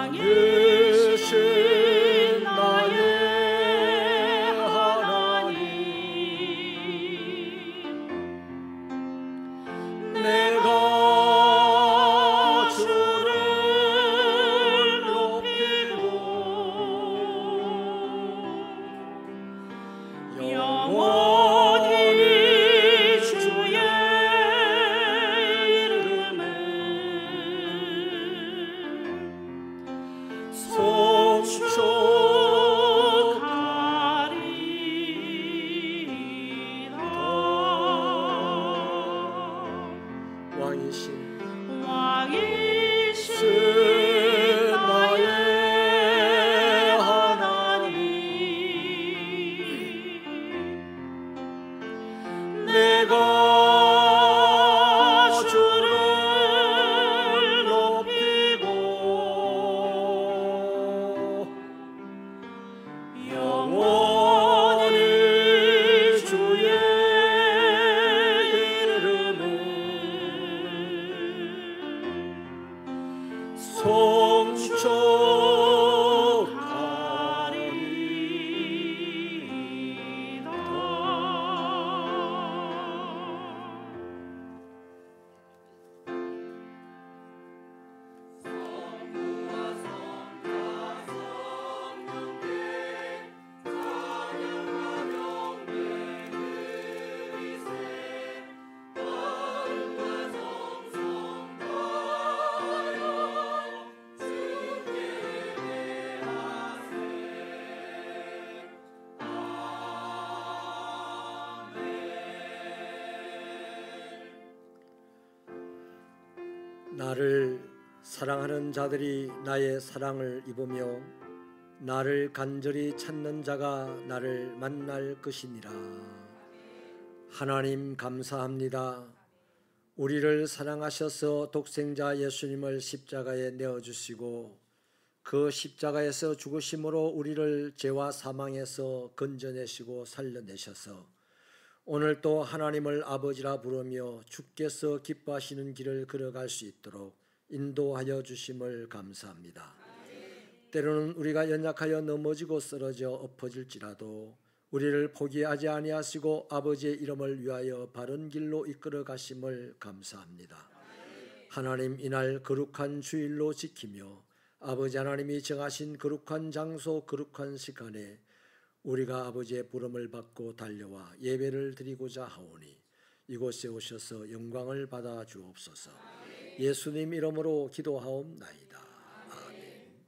왕이신 나의 하나님, 내가 주를 높이고 영원히 주의 이름을 송축하리이다. 왕이신 나의 하나님, 내가 주를 높이고 영원히 주의 이름을 나를 사랑하는 자들이 나의 사랑을 입으며 나를 간절히 찾는 자가 나를 만날 것이니라. 하나님 감사합니다. 우리를 사랑하셔서 독생자 예수님을 십자가에 내어주시고 그 십자가에서 죽으심으로 우리를 죄와 사망에서 건져내시고 살려내셔서 오늘 또 하나님을 아버지라 부르며 주께서 기뻐하시는 길을 걸어갈 수 있도록 인도하여 주심을 감사합니다. 때로는 우리가 연약하여 넘어지고 쓰러져 엎어질지라도 우리를 포기하지 아니하시고 아버지의 이름을 위하여 바른 길로 이끌어 가심을 감사합니다. 하나님, 이날 거룩한 주일로 지키며 아버지 하나님이 정하신 거룩한 장소 거룩한 시간에 우리가 아버지의 부름을 받고 달려와 예배를 드리고자 하오니 이곳에 오셔서 영광을 받아 주옵소서. 예수님 이름으로 기도하옵나이다. 아멘.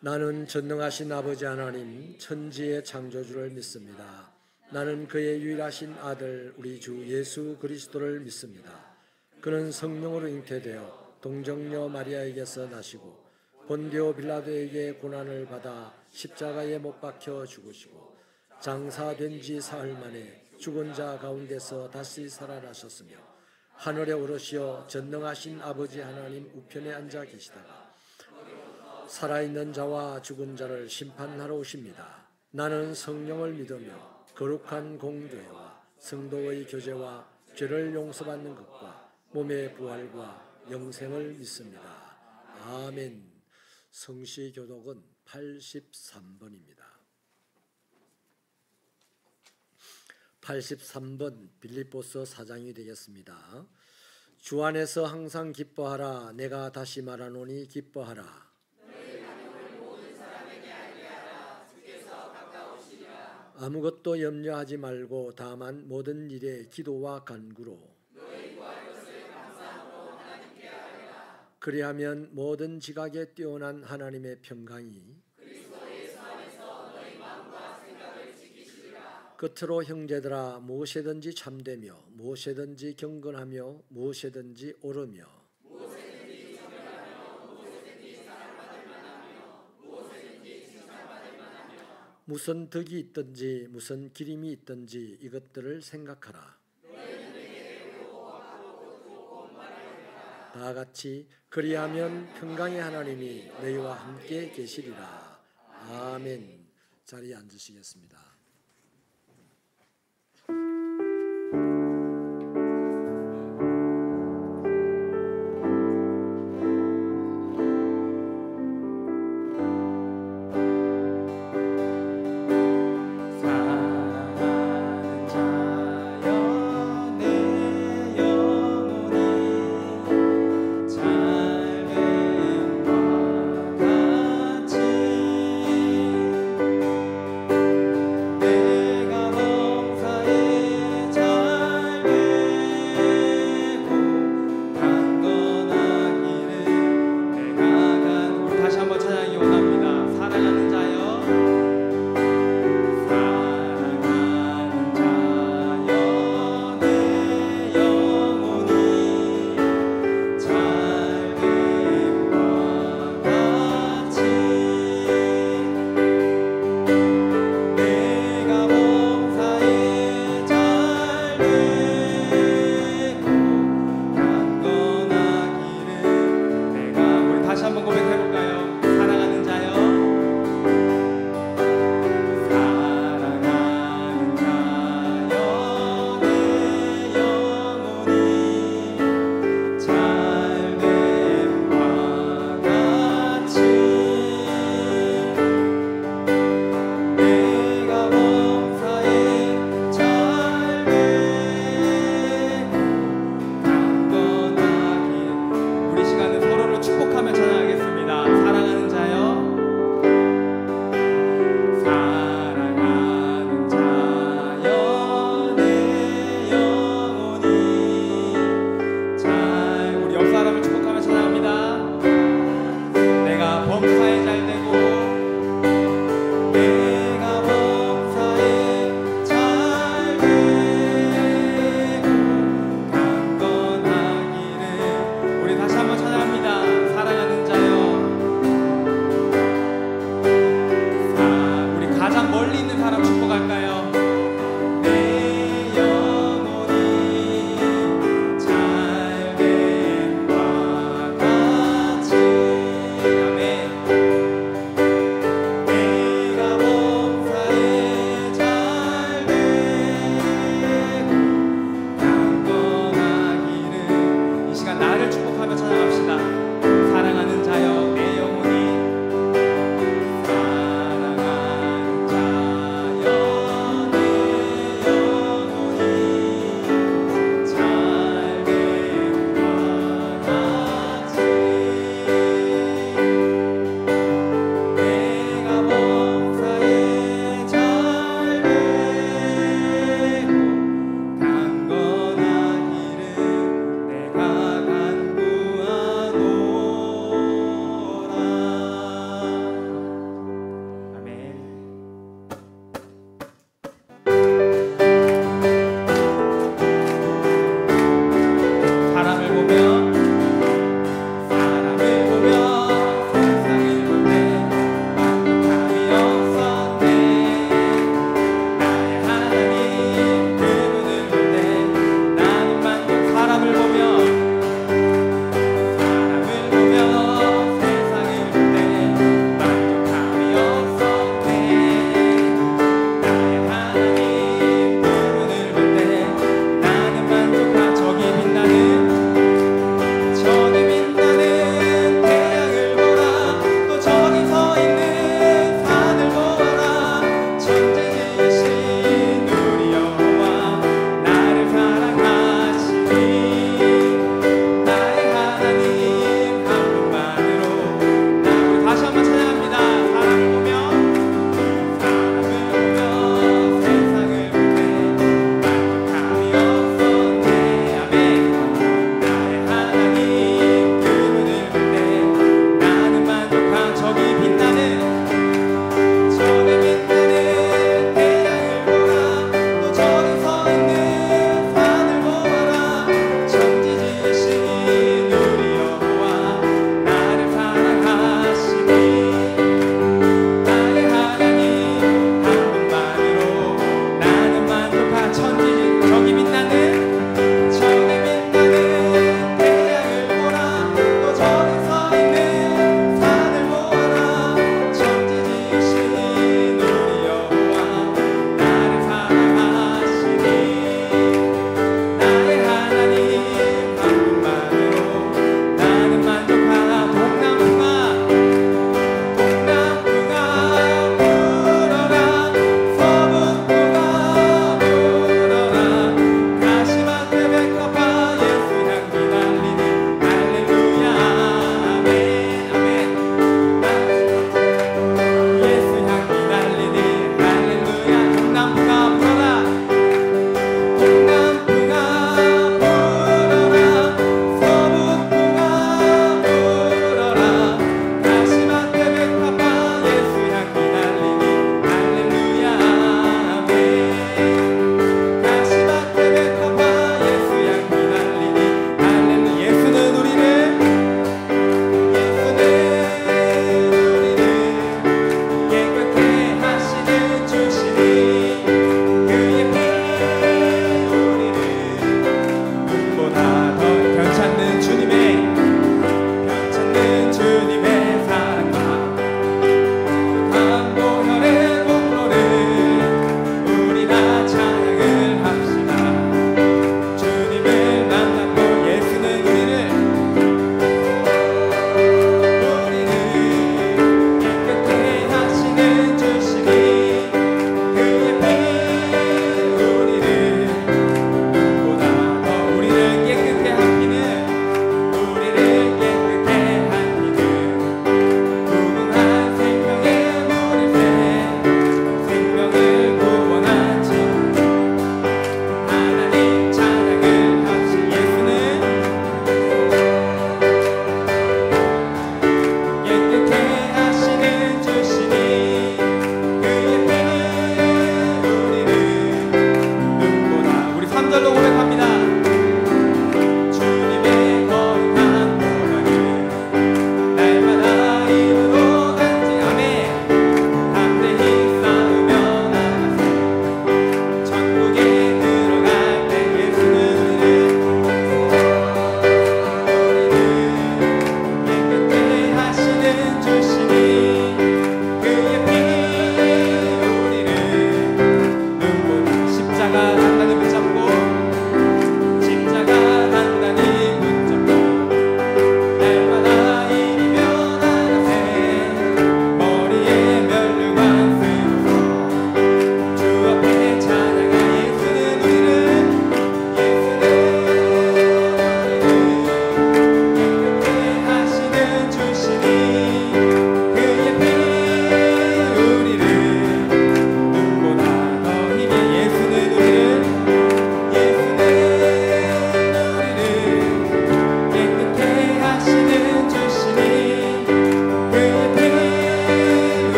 나는 전능하신 아버지 하나님 천지의 창조주를 믿습니다. 나는 그의 유일하신 아들 우리 주 예수 그리스도를 믿습니다. 그는 성령으로 잉태되어 동정녀 마리아에게서 나시고 본디오 빌라도에게 고난을 받아 십자가에 못 박혀 죽으시고 장사된 지 사흘 만에 죽은 자 가운데서 다시 살아나셨으며 하늘에 오르시어 전능하신 아버지 하나님 우편에 앉아 계시다가 살아있는 자와 죽은 자를 심판하러 오십니다. 나는 성령을 믿으며 거룩한 공교회와 성도의 교제와 죄를 용서받는 것과 몸의 부활과 영생을 믿습니다. 아멘. 성시교독은 83번입니다. 83번 빌립보서 4장이 되겠습니다. 주 안에서 항상 기뻐하라. 내가 다시 말하노니 기뻐하라. 아무것도 염려하지 말고 다만 모든 일에 기도와 간구로 그리하면 모든 지각에 뛰어난 하나님의 평강이 끝으로 형제들아 무엇이든지 참되며 무엇이든지 경건하며 무엇이든지 옳으며 무슨 덕이 있든지 무슨 기림이 있든지 이것들을 생각하라. 다 같이 그리하면 평강의 하나님이 너희와 함께 계시리라. 아멘. 자리에 앉으시겠습니다.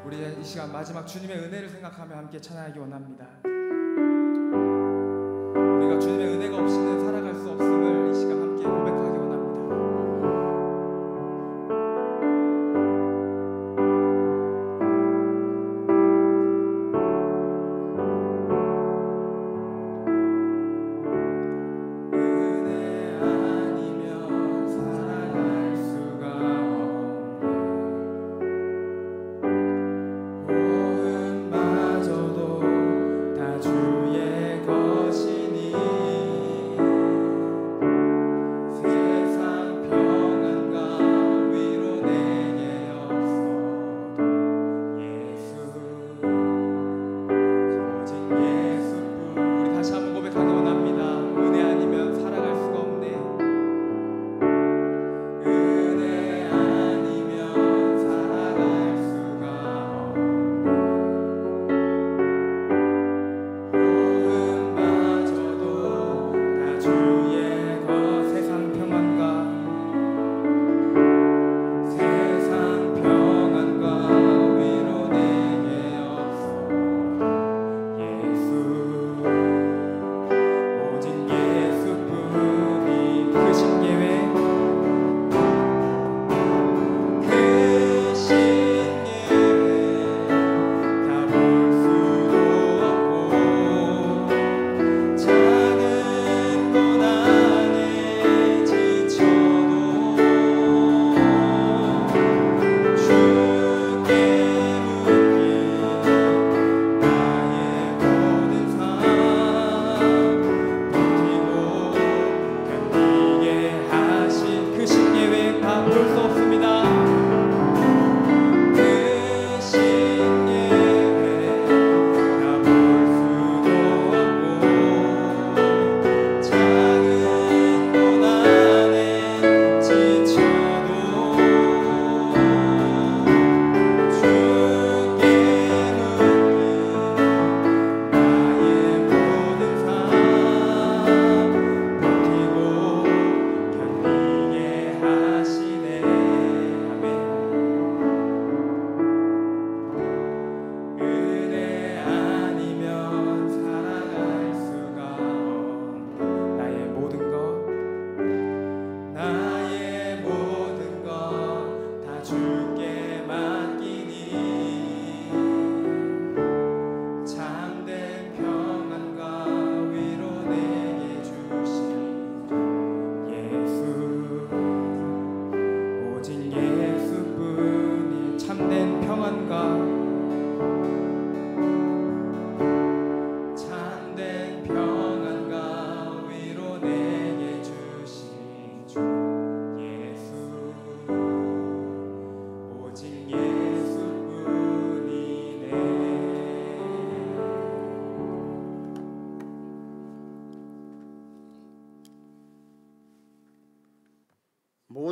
우리 이 시간 마지막 주님의 은혜를 생각하며 함께 찬양하기 원합니다. 우리가 주님의 은혜가 없이는 살아갈 수 없음을 이 시간 함께 고백하기 원합니다.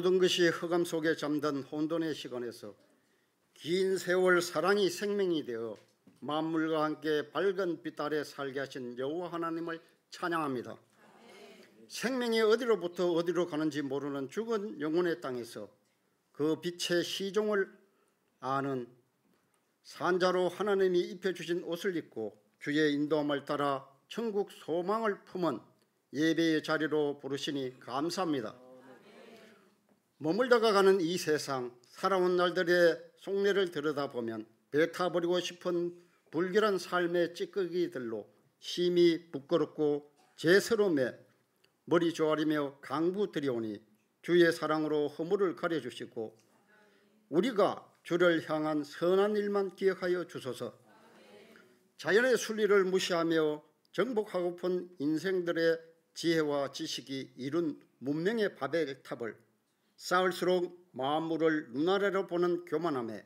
모든 것이 흑암 속에 잠든 혼돈의 시간에서 긴 세월 사랑이 생명이 되어 만물과 함께 밝은 빛 아래 살게 하신 여호와 하나님을 찬양합니다. 생명이 어디로부터 어디로 가는지 모르는 죽은 영혼의 땅에서 그 빛의 시종을 아는 산자로 하나님이 입혀주신 옷을 입고 주의 인도함을 따라 천국 소망을 품은 예배의 자리로 부르시니 감사합니다. 머물다가 가는 이 세상 살아온 날들의 속내를 들여다보면 배타버리고 싶은 불결한 삶의 찌꺼기들로 심히 부끄럽고 죄스러움에 머리 조아리며 강구드리오니 주의 사랑으로 허물을 가려주시고 우리가 주를 향한 선한 일만 기억하여 주소서. 자연의 순리를 무시하며 정복하고픈 인생들의 지혜와 지식이 이룬 문명의 바벨탑을 쌓을수록 만물을 눈아래로 보는 교만함에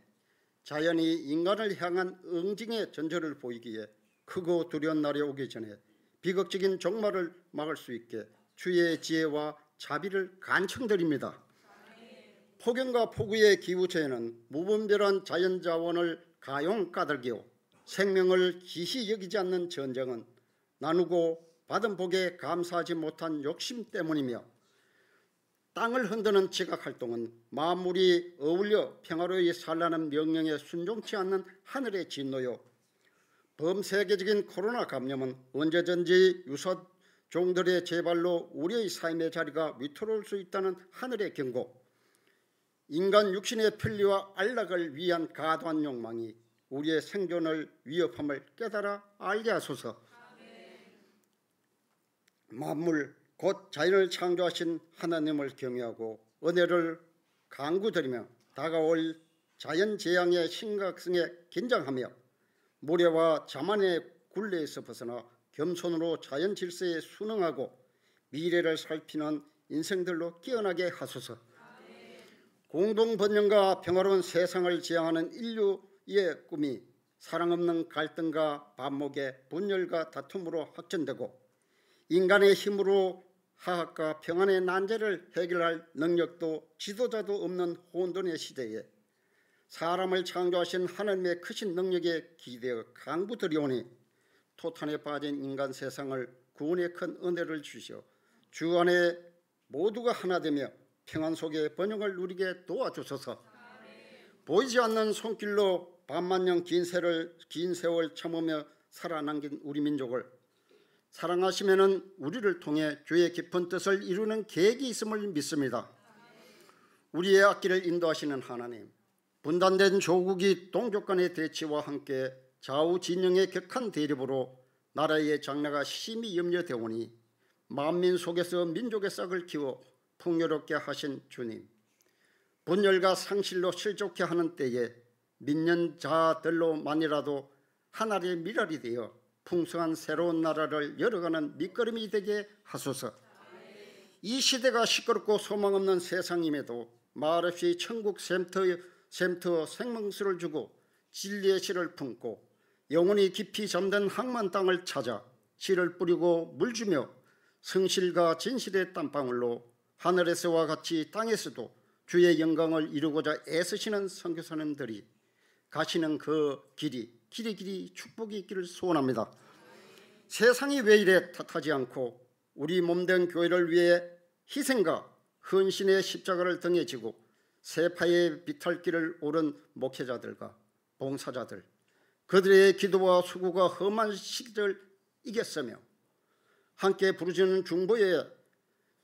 자연이 인간을 향한 응징의 전철을 보이기에 크고 두려운 날이 오기 전에 비극적인 종말을 막을 수 있게 주의 지혜와 자비를 간청드립니다. 폭염과 폭우의 기후처에는 무분별한 자연자원을 가용 까닭이요 생명을 기시 여기지 않는 전쟁은 나누고 받은 복에 감사하지 못한 욕심 때문이며 땅을 흔드는 지각활동은 만물이 어울려 평화로이 살라는 명령에 순종치 않는 하늘의 진노요, 범세계적인 코로나 감염은 언제든지 유사종들의 재발로 우리의 삶의 자리가 위태로울 수 있다는 하늘의 경고, 인간 육신의 편리와 안락을 위한 가도한 욕망이 우리의 생존을 위협함을 깨달아 알게 하소서. 만물 곧 자연을 창조하신 하나님을 경외하고 은혜를 간구드리며 다가올 자연재앙의 심각성에 긴장하며 모래와 자만의 굴레에서 벗어나 겸손으로 자연 질서에 순응하고 미래를 살피는 인생들로 깨어나게 하소서. 공동번영과 평화로운 세상을 지향하는 인류의 꿈이 사랑 없는 갈등과 반목의 분열과 다툼으로 확전되고 인간의 힘으로 화학과 평안의 난제를 해결할 능력도 지도자도 없는 혼돈의 시대에 사람을 창조하신 하나님의 크신 능력에 기대어 간구드리오니 토탄에 빠진 인간 세상을 구원의 큰 은혜를 주시어 주 안에 모두가 하나 되며 평안 속에 번영을 누리게 도와주소서. 보이지 않는 손길로 반만년 긴 세월 참으며 살아남긴 우리 민족을 사랑하시면은 우리를 통해 주의 깊은 뜻을 이루는 계획이 있음을 믿습니다. 우리의 앞길을 인도하시는 하나님, 분단된 조국이 동족 간의 대치와 함께 좌우 진영의 격한 대립으로 나라의 장래가 심히 염려되오니 만민 속에서 민족의 싹을 키워 풍요롭게 하신 주님, 분열과 상실로 실족해 하는 때에 믿는 자들로만이라도 하나의 미랄이 되어 풍성한 새로운 나라를 열어가는 밑거름이 되게 하소서. 이 시대가 시끄럽고 소망 없는 세상임에도 말없이 천국 샘터 생명수를 주고 진리의 씨를 품고 영혼이 깊이 잠든 항만 땅을 찾아 씨를 뿌리고 물 주며 성실과 진실의 땀방울로 하늘에서와 같이 땅에서도 주의 영광을 이루고자 애쓰시는 선교사님들이 가시는 그 길이 축복이 있기를 소원합니다. 세상이 왜 이래 탓하지 않고 우리 몸된 교회를 위해 희생과 헌신의 십자가를 등에 지고 세파의 비탈길을 오른 목회자들과 봉사자들, 그들의 기도와 수고가 험한 시기를 이겼으며 함께 부르짖는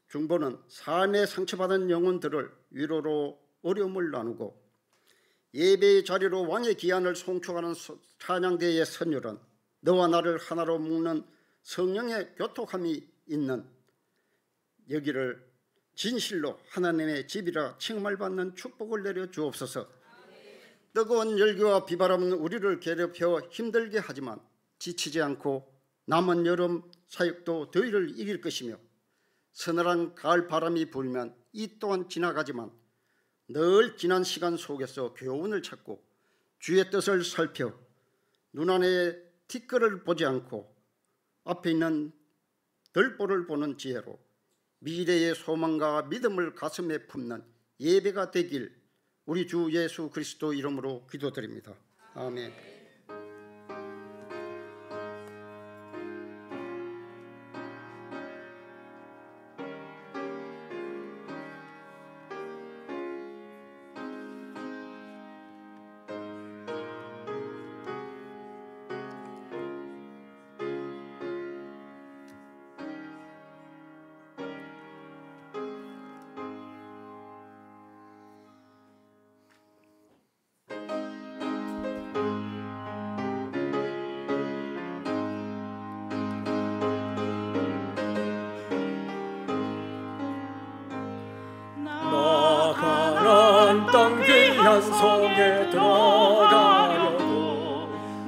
중보는 삶에 상처받은 영혼들을 위로로 어려움을 나누고 예배의 자리로 왕의 기한을 송축하는 찬양대의 선율은 너와 나를 하나로 묶는 성령의 교통함이 있는 여기를 진실로 하나님의 집이라 칭함을 받는 축복을 내려 주옵소서. 뜨거운 열기와 비바람은 우리를 괴롭혀 힘들게 하지만 지치지 않고 남은 여름 사역도 더위를 이길 것이며 서늘한 가을 바람이 불면 이 또한 지나가지만 늘 지난 시간 속에서 교훈을 찾고 주의 뜻을 살펴 눈안에 티끌을 보지 않고 앞에 있는 들보를 보는 지혜로 미래의 소망과 믿음을 가슴에 품는 예배가 되길 우리 주 예수 그리스도 이름으로 기도드립니다. 아멘. 땅 귀한 속에 들어가려고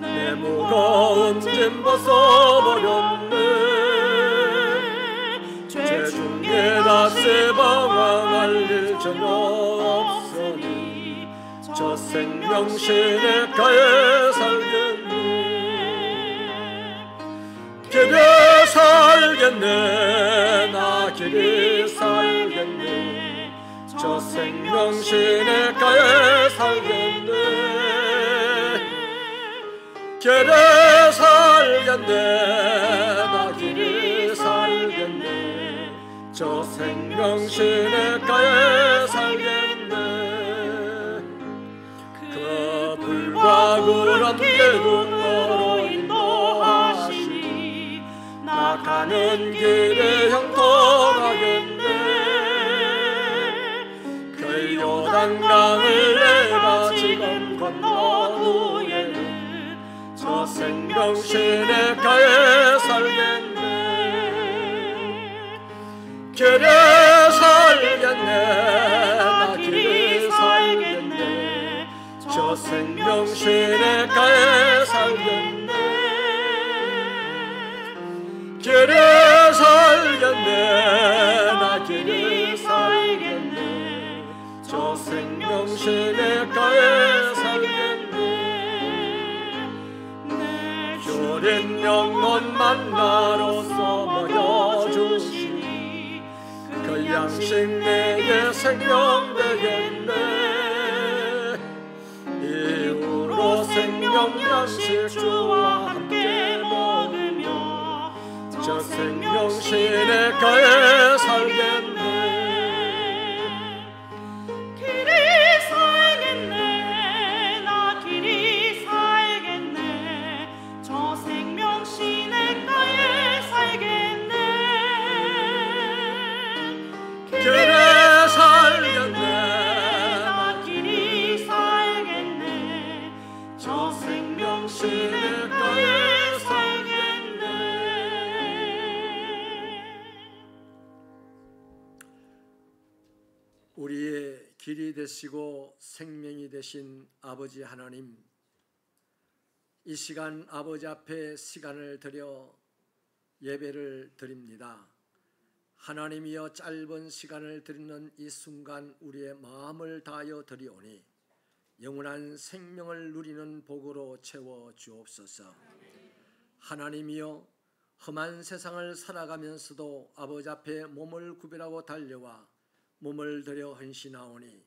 내 무거운 짐 벗어버렸네. 죄 중에 다시 방황할 일 전혀 없으니 저 생명 시냇가에 살겠네. 길이 살겠네. 나 길이 살겠네. 저 생명 시냇가에 살겠네. 길에 살겠네. 나 길이 살겠네. 저 생명 시냇가에 살겠네. 그 불과 구름 기둥 너로 인도하시니 나 가는 길에 형통하겠네. 그 요단강을 내가 지금 건너 후에는 저 생명 시냇가에 살겠네. 길에 살겠네. 나 길에 살겠네. 저 생명 시냇가에 살겠네. 길에 살겠네. 나 길에 살겠네. 저 생명 시냇가에 살겠네. 주린 영혼 만나로서 먹여주시니 그 양식 내게 생명 되겠네. 이후로 생명 양식 주와 함께 먹으며 저 생명 시냇가에 살겠네. 길이 살겠네. 나 길이 살겠네. 저 생명 시냇가에 살겠네. 길에 살겠네. 나 길이 살겠네. 저 생명 시냇가에 살겠네. 우리의 길이 되시고 생명이 되신 아버지 하나님, 이 시간 아버지 앞에 시간을 들여 예배를 드립니다. 하나님이여, 짧은 시간을 드리는 이 순간 우리의 마음을 다하여 드리오니 영원한 생명을 누리는 복으로 채워 주옵소서. 하나님이여, 험한 세상을 살아가면서도 아버지 앞에 몸을 구별하고 달려와 몸을 들여 헌신하오니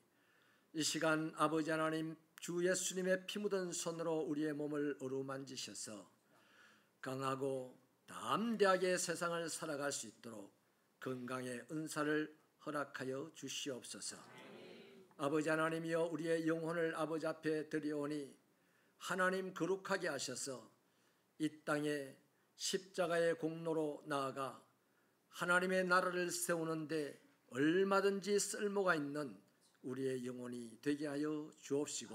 이 시간 아버지 하나님, 주 예수님의 피 묻은 손으로 우리의 몸을 어루만지셔서 강하고 담대하게 세상을 살아갈 수 있도록 건강의 은사를 허락하여 주시옵소서. 아버지 하나님이여, 우리의 영혼을 아버지 앞에 드리오니 하나님 거룩하게 하셔서 이 땅에 십자가의 공로로 나아가 하나님의 나라를 세우는데 얼마든지 쓸모가 있는 우리의 영혼이 되게 하여 주옵시고,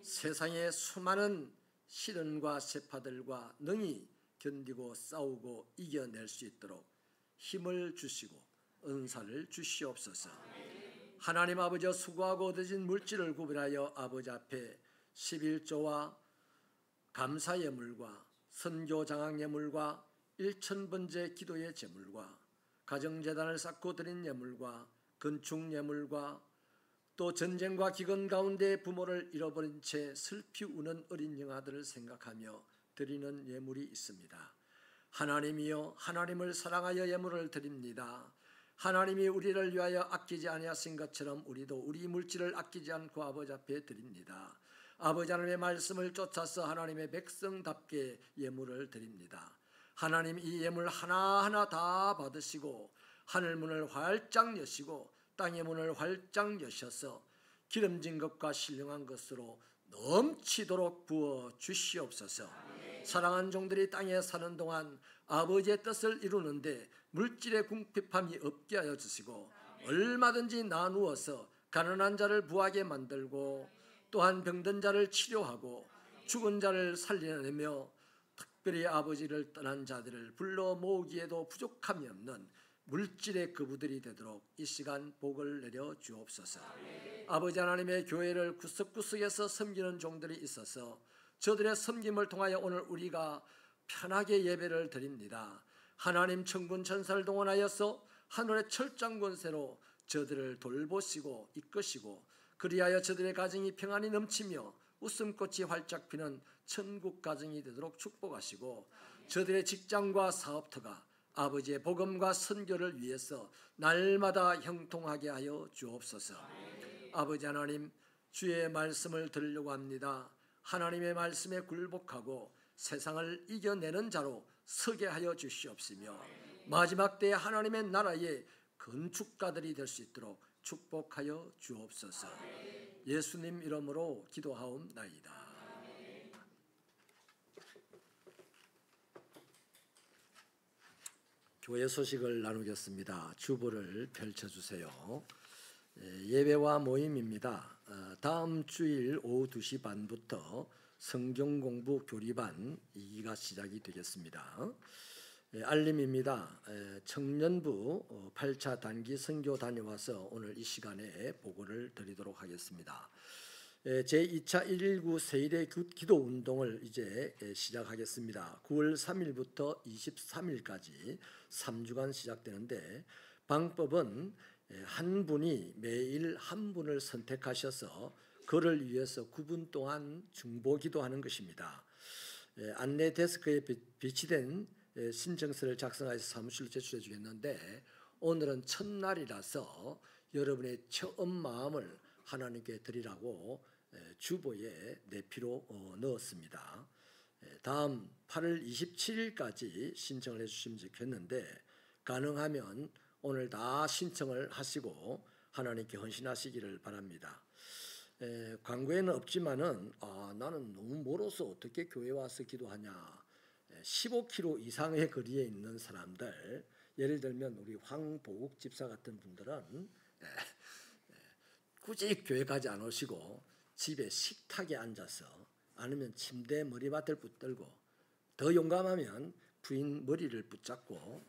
세상의 수많은 시련과 세파들과 능히 견디고 싸우고 이겨낼 수 있도록 힘을 주시고 은사를 주시옵소서. 하나님 아버지, 수고하고 얻어진 물질을 구별하여 아버지 앞에 11조와 감사 예물과 선교 장학 예물과 1000번째 기도의 제물과 가정재단을 쌓고 드린 예물과 건축 예물과 또 전쟁과 기근 가운데 부모를 잃어버린 채 슬피 우는 어린 영아들을 생각하며 드리는 예물이 있습니다. 하나님이여, 하나님을 사랑하여 예물을 드립니다. 하나님이 우리를 위하여 아끼지 아니하신 것처럼 우리도 우리 물질을 아끼지 않고 아버지 앞에 드립니다. 아버지 하나님의 말씀을 쫓아서 하나님의 백성답게 예물을 드립니다. 하나님, 이 예물 하나하나 다 받으시고 하늘문을 활짝 여시고 땅의 문을 활짝 여셔서 기름진 것과 신령한 것으로 넘치도록 부어 주시옵소서. 사랑하는 종들이 땅에 사는 동안 아버지의 뜻을 이루는데 물질의 궁핍함이 없게 하여 주시고 얼마든지 나누어서 가난한 자를 부하게 만들고 또한 병든 자를 치료하고 죽은 자를 살려내며 특별히 아버지를 떠난 자들을 불러 모으기에도 부족함이 없는 물질의 거부들이 되도록 이 시간 복을 내려 주옵소서. 아버지 하나님의 교회를 구석구석에서 섬기는 종들이 있어서 저들의 섬김을 통하여 오늘 우리가 편하게 예배를 드립니다. 하나님, 천군 천사를 동원하여서 하늘의 철장 권세로 저들을 돌보시고 이끄시고 그리하여 저들의 가정이 평안이 넘치며 웃음꽃이 활짝 피는 천국 가정이 되도록 축복하시고 저들의 직장과 사업터가 아버지의 복음과 선교를 위해서 날마다 형통하게 하여 주옵소서. 아버지 하나님, 주의 말씀을 들으려고 합니다. 하나님의 말씀에 굴복하고 세상을 이겨내는 자로 서게 하여 주시옵시며 마지막 때에 하나님의 나라에 건축가들이 될 수 있도록 축복하여 주옵소서. 예수님 이름으로 기도하옵나이다. 교회 소식을 나누겠습니다. 주보를 펼쳐주세요. 예배와 모임입니다. 다음 주일 오후 2시 반부터 성경공부 교리반 2기가 시작이 되겠습니다. 알림입니다. 청년부 8차 단기 선교 다녀와서 오늘 이 시간에 보고를 드리도록 하겠습니다. 제2차 119 세일의 기도운동을 이제 시작하겠습니다. 9월 3일부터 23일까지 3주간 시작되는데 방법은 한 분이 매일 한 분을 선택하셔서 그를 위해서 9분 동안 중보기도하는 것입니다. 안내 데스크에 비치된 신청서를 작성해서 사무실로 제출해 주겠는데 오늘은 첫날이라서 여러분의 처음 마음을 하나님께 드리라고 주보에 내피로 넣었습니다. 다음 8월 27일까지 신청을 해주시면 좋겠는데 가능하면 오늘 다 신청을 하시고 하나님께 헌신하시기를 바랍니다. 광고에는 없지만은 나는 너무 멀어서 어떻게 교회 와서 기도하냐. 15km 이상의 거리에 있는 사람들, 예를 들면 우리 황보국 집사 같은 분들은 굳이 교회 가지 않으시고 집에 식탁에 앉아서 아니면 침대에 머리맡을 붙들고 더 용감하면 부인 머리를 붙잡고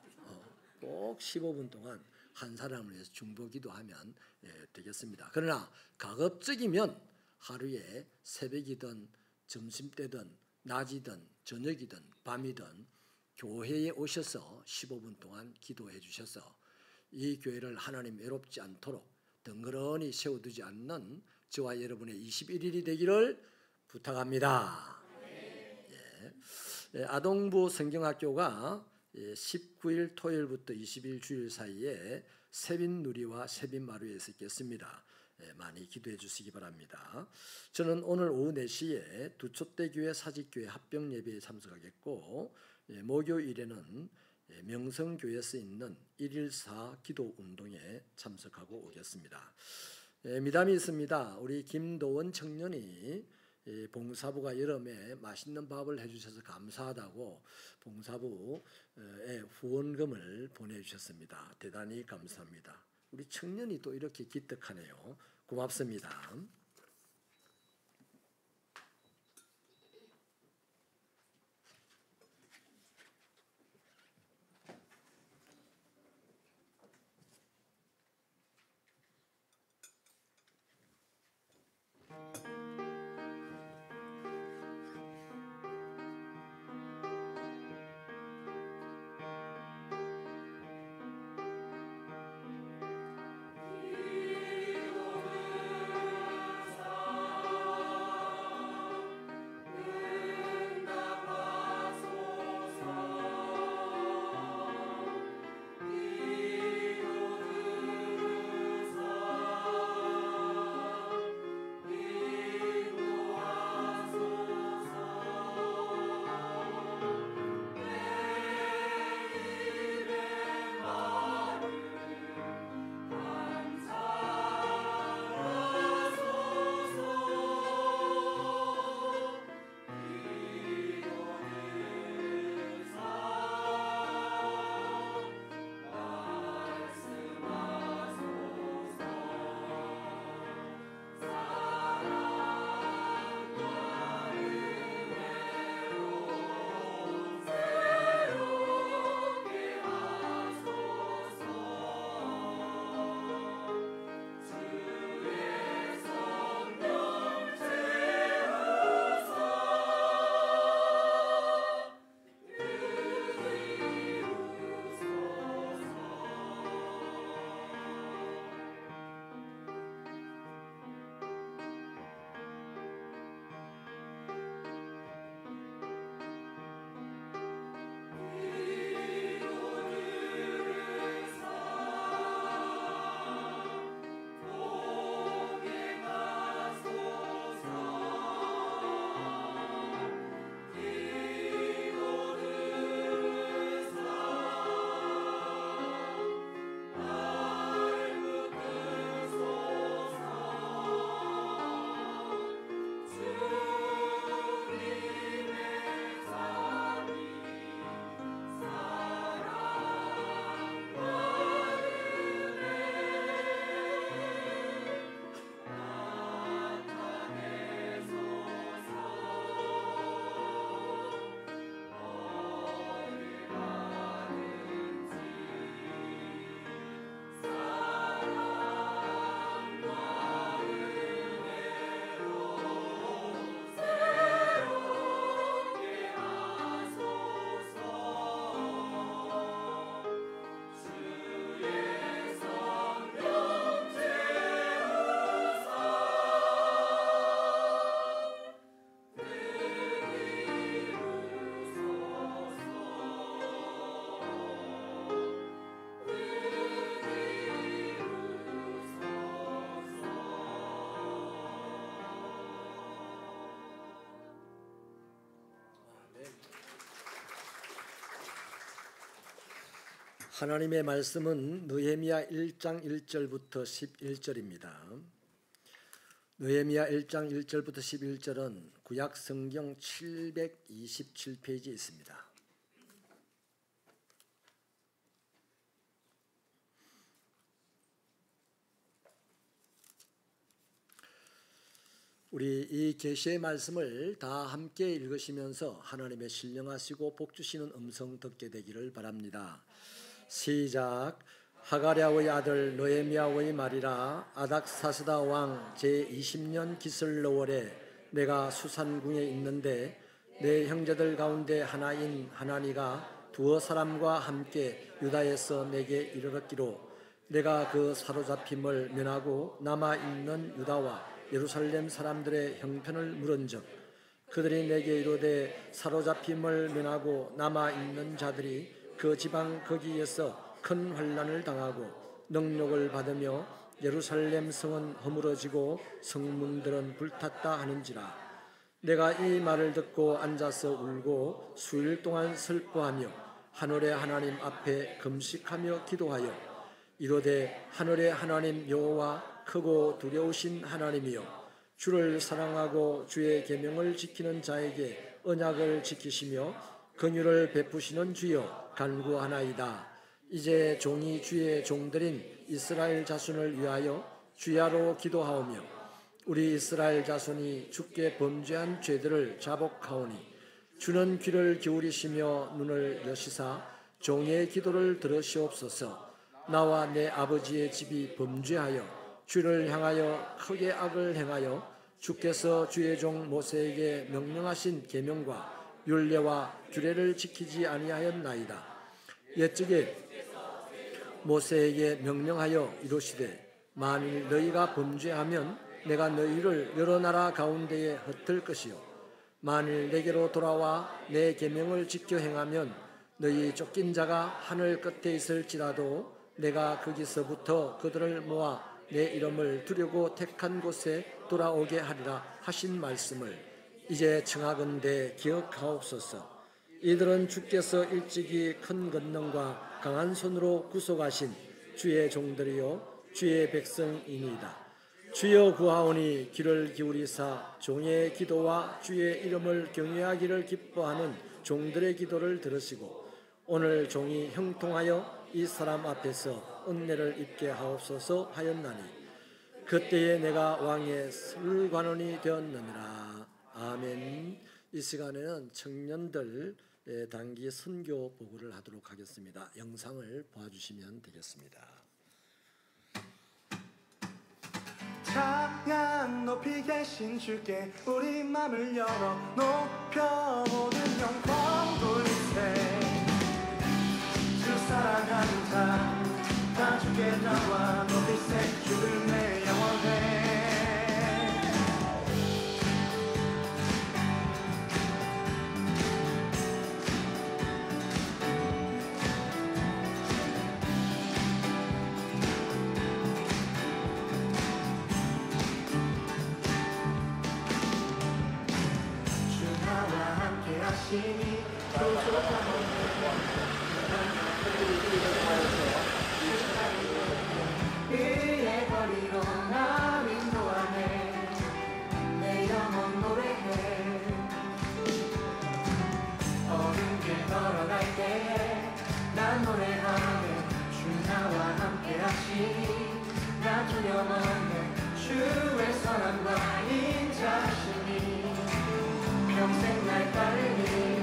꼭 15분 동안 한 사람을 위해서 중보기도하면 되겠습니다. 그러나 가급적이면 하루에 새벽이든 점심때든 낮이든 저녁이든 밤이든 교회에 오셔서 15분 동안 기도해 주셔서 이 교회를 하나님 외롭지 않도록 덩그러니 세워두지 않는 저와 여러분의 21일이 되기를 부탁합니다. 아동부 성경학교가 19일 토요일부터 20일 주일 사이에 세빈누리와 세빈마루에서 있겠습니다. 많이 기도해 주시기 바랍니다. 저는 오늘 오후 4시에 두촛대교회 사직교회 합병 예배에 참석하겠고 목요일에는 명성교회에서 있는 114 기도운동에 참석하고 오겠습니다. 미담이 있습니다. 우리 김도원 청년이 봉사부가 여름에 맛있는 밥을 해주셔서 감사하다고 봉사부에 후원금을 보내주셨습니다. 대단히 감사합니다. 우리 청년이 또 이렇게 기특하네요. 고맙습니다. 하나님의 말씀은 느헤미야 1장 1절부터 11절입니다. 느헤미야 1장 1절부터 11절은 구약 성경 727페이지에 있습니다. 우리 이 계시의 말씀을 다 함께 읽으시면서 하나님의 신령하시고 복주시는 음성 듣게 되기를 바랍니다. 시작. 하가랴의 아들 느헤미야의 말이라. 아닥사스다 왕 제20년 기슬러월에 내가 수산궁에 있는데 내 형제들 가운데 하나인 하나니가 두어 사람과 함께 유다에서 내게 이르렀기로 내가 그 사로잡힘을 면하고 남아있는 유다와 예루살렘 사람들의 형편을 물은즉 그들이 내게 이르되 사로잡힘을 면하고 남아있는 자들이 그 지방 거기에서 큰 환난을 당하고 능욕을 받으며 예루살렘 성은 허물어지고 성문들은 불탔다 하는지라. 내가 이 말을 듣고 앉아서 울고 수일 동안 슬퍼하며 하늘의 하나님 앞에 금식하며 기도하여 이르되 하늘의 하나님 여호와 크고 두려우신 하나님이여 주를 사랑하고 주의 계명을 지키는 자에게 언약을 지키시며 긍휼을 베푸시는 주여 간구하나이다. 이제 종이 주의 종들인 이스라엘 자손을 위하여 주야로 기도하오며 우리 이스라엘 자손이 주께 범죄한 죄들을 자복하오니 주는 귀를 기울이시며 눈을 여시사 종의 기도를 들으시옵소서. 나와 내 아버지의 집이 범죄하여 주를 향하여 크게 악을 행하여 주께서 주의 종 모세에게 명령하신 계명과 율례와 규례를 지키지 아니하였나이다. 옛적에 모세에게 명령하여 이르시되 만일 너희가 범죄하면 내가 너희를 여러 나라 가운데에 흩을 것이요 만일 내게로 돌아와 내 계명을 지켜 행하면 너희 쫓긴 자가 하늘 끝에 있을지라도 내가 거기서부터 그들을 모아 내 이름을 두려고 택한 곳에 돌아오게 하리라 하신 말씀을 이제 청하건대 기억하옵소서. 이들은 주께서 일찍이 큰 권능과 강한 손으로 구속하신 주의 종들이요 주의 백성이니이다. 주여 구하오니 귀를 기울이사 종의 기도와 주의 이름을 경외하기를 기뻐하는 종들의 기도를 들으시고 오늘 종이 형통하여 이 사람 앞에서 은혜를 입게 하옵소서 하였나니 그때에 내가 왕의 술관원이 되었느니라. 아멘. 이 시간에는 청년들 단기 선교 보고를 하도록 하겠습니다. 영상을 봐주시면 되겠습니다. 찬양 높이 계신 주께 우리 맘을 열어 높여 모든 영광 돌리세. 주 사랑하는 자 다 주께 나와 높이세. 주를 내 영원해. 주 나와 함께 하시니 그의 거리로 날 인도하네. 내 영혼 노래해. 어느 길 걸어갈 때에 난 노래하네. 주 나와 함께 하시니 나 두려워하네. 주의 선함과 인자하시니 평생 날 따르니.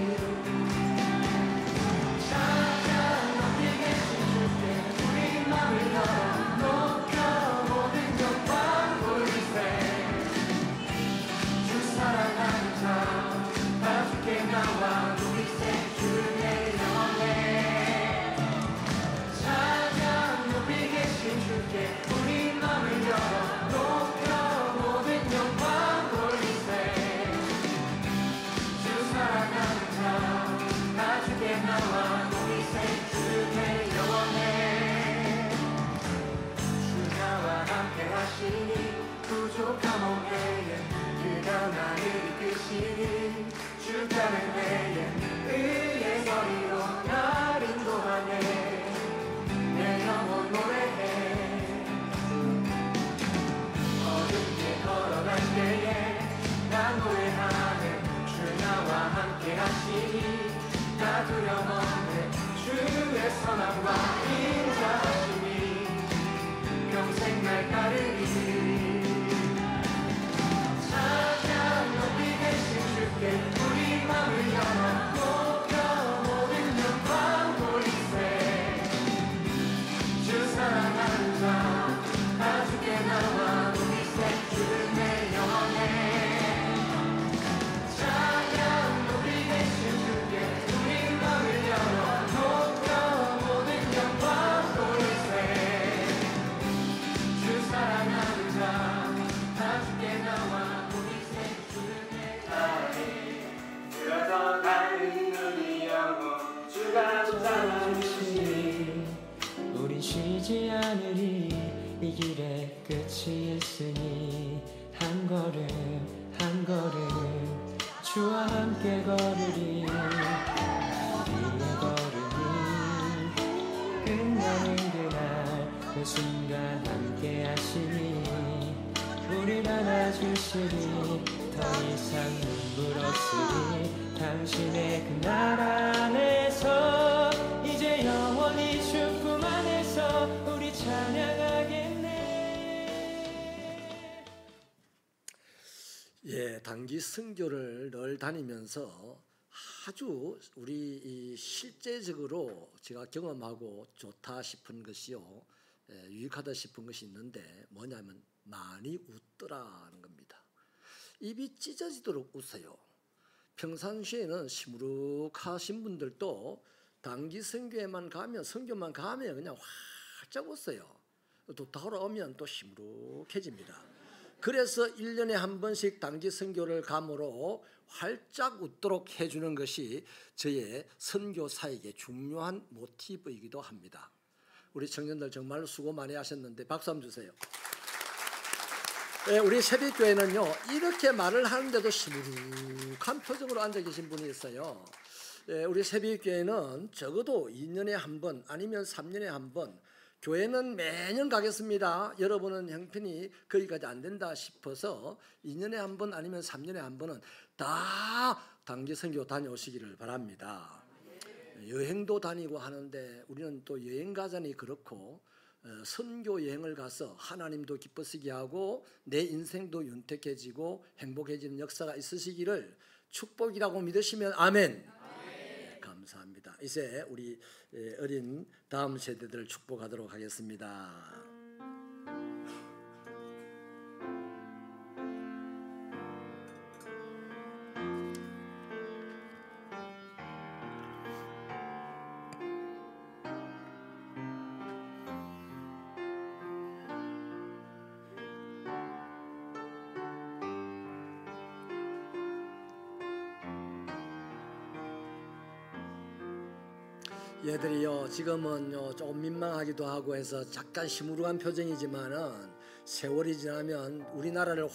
찬양 높이 계신 주께 우리 맘을 열어 높여 모든 영광 돌리세. 주 사랑하는 자 다 주께 나와 높이세. 주를 내 영원해. 찬양 높이 계신 주께 우리 맘을 열어 높여 모든 영광 돌리세. 주 사랑하는 자 다 주께 나와 높이세. 주를 내 영원해. 주 나와 함께 하시니 부족함 없네. 그가 나를 이끄시니 주 따를 때에 의의 거리로 날 인도하네. 나 두려움 없네 주의 선함과 인자하심이 평생 날 따르리 찬양 높이 계신 주께 우리 맘을 열어 높여 모든 영광 돌리세 주 사랑하는 자 다 주께 나와 우리세 주를 내 영원해 찬양 높이 계신 주께 우리 맘을 열어 높여 모든 영광 돌리세 주 사랑하는 자 다 주께 나와 우리세 주를 내 영원해 그래서 나는 눈이 영원 주가 붙잡아주시니 우린 쉬지 않으리 이 길의 끝이 있으니 한 걸음 한 걸음 주와 함께 걸으리 우리의 걸음이 끝나는 그날 그 순간 함께 하시니 우릴 안아주시리 더 이상 눈물 없으리 당신의 그날 안에서 이제 영원히 주품 안에서 우리 찬양하겠네. 예, 단기 선교를 늘 다니면서 아주 우리 이 실제적으로 제가 경험하고 좋다 싶은 것이요, 유익하다 싶은 것이 있는데 뭐냐면 많이 웃더라는 겁니다. 입이 찢어지도록 웃어요. 평상시에는 시무룩하신 분들도 단기 선교에만 가면 선교만 가면 그냥 활짝 웃어요. 또 돌아오면 또 시무룩해집니다. 그래서 1년에 한 번씩 단기 선교를 감으로 활짝 웃도록 해주는 것이 저의 선교 사역의 중요한 모티브이기도 합니다. 우리 청년들 정말 수고 많이 하셨는데 박수 한번 주세요. 네, 우리 새벽교회는요 이렇게 말을 하는데도 시무룩한 표정으로 앉아 계신 분이 있어요. 네, 우리 새벽교회는 적어도 2년에 한 번 아니면 3년에 한 번, 교회는 매년 가겠습니다. 여러분은 형편이 거기까지 안 된다 싶어서 2년에 한 번 아니면 3년에 한 번은 다 단기 선교 다녀오시기를 바랍니다. 여행도 다니고 하는데 우리는 또 여행 가자니 그렇고 선교 여행을 가서 하나님도 기쁘시게 하고 내 인생도 윤택해지고 행복해지는 역사가 있으시기를 축복이라고 믿으시면 아멘. 네, 감사합니다. 이제 우리 어린 다음 세대들을 축복하도록 하겠습니다. 얘들이요 지금은 조금 민망하기도 하고 해서 잠깐 시무룩한 표정이지만은 세월이 지나면 우리나라를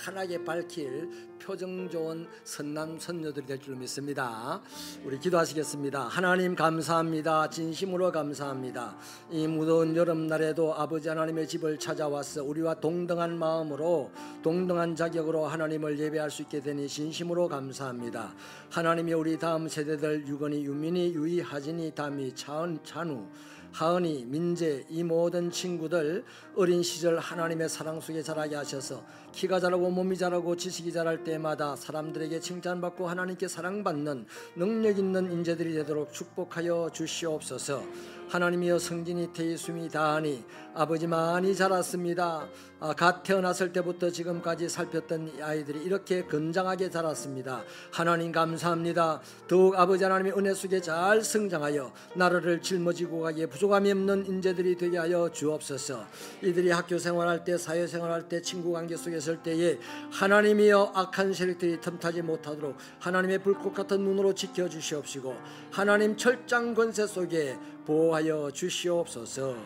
환하게 밝힐 표정 좋은 선남 선녀들이 될 줄 믿습니다. 우리 기도하시겠습니다. 하나님 감사합니다. 진심으로 감사합니다. 이 무더운 여름날에도 아버지 하나님의 집을 찾아와서 우리와 동등한 마음으로 동등한 자격으로 하나님을 예배할 수 있게 되니 진심으로 감사합니다. 하나님이 우리 다음 세대들 유건이, 유민이, 유이, 하진이, 담이, 차은, 찬우, 하은이, 민재 이 모든 친구들 어린 시절 하나님의 사랑 속에 자라게 하셔서 키가 자라고 몸이 자라고 지식이 자랄 때마다 사람들에게 칭찬받고 하나님께 사랑받는 능력 있는 인재들이 되도록 축복하여 주시옵소서. 하나님이여 성진이 태이숨이 다하니 아버지 많이 자랐습니다. 갓 태어났을 때부터 지금까지 살폈던 아이들이 이렇게 건장하게 자랐습니다. 하나님 감사합니다. 더욱 아버지 하나님의 은혜 속에 잘 성장하여 나라를 짊어지고 가기에 부족함이 없는 인재들이 되게 하여 주옵소서. 이들이 학교 생활할 때 사회생활할 때 친구 관계 속에 설 때에 하나님이여 악한 세력들이 틈타지 못하도록 하나님의 불꽃 같은 눈으로 지켜주시옵시고 하나님 철장 권세 속에 보호하여 주시옵소서.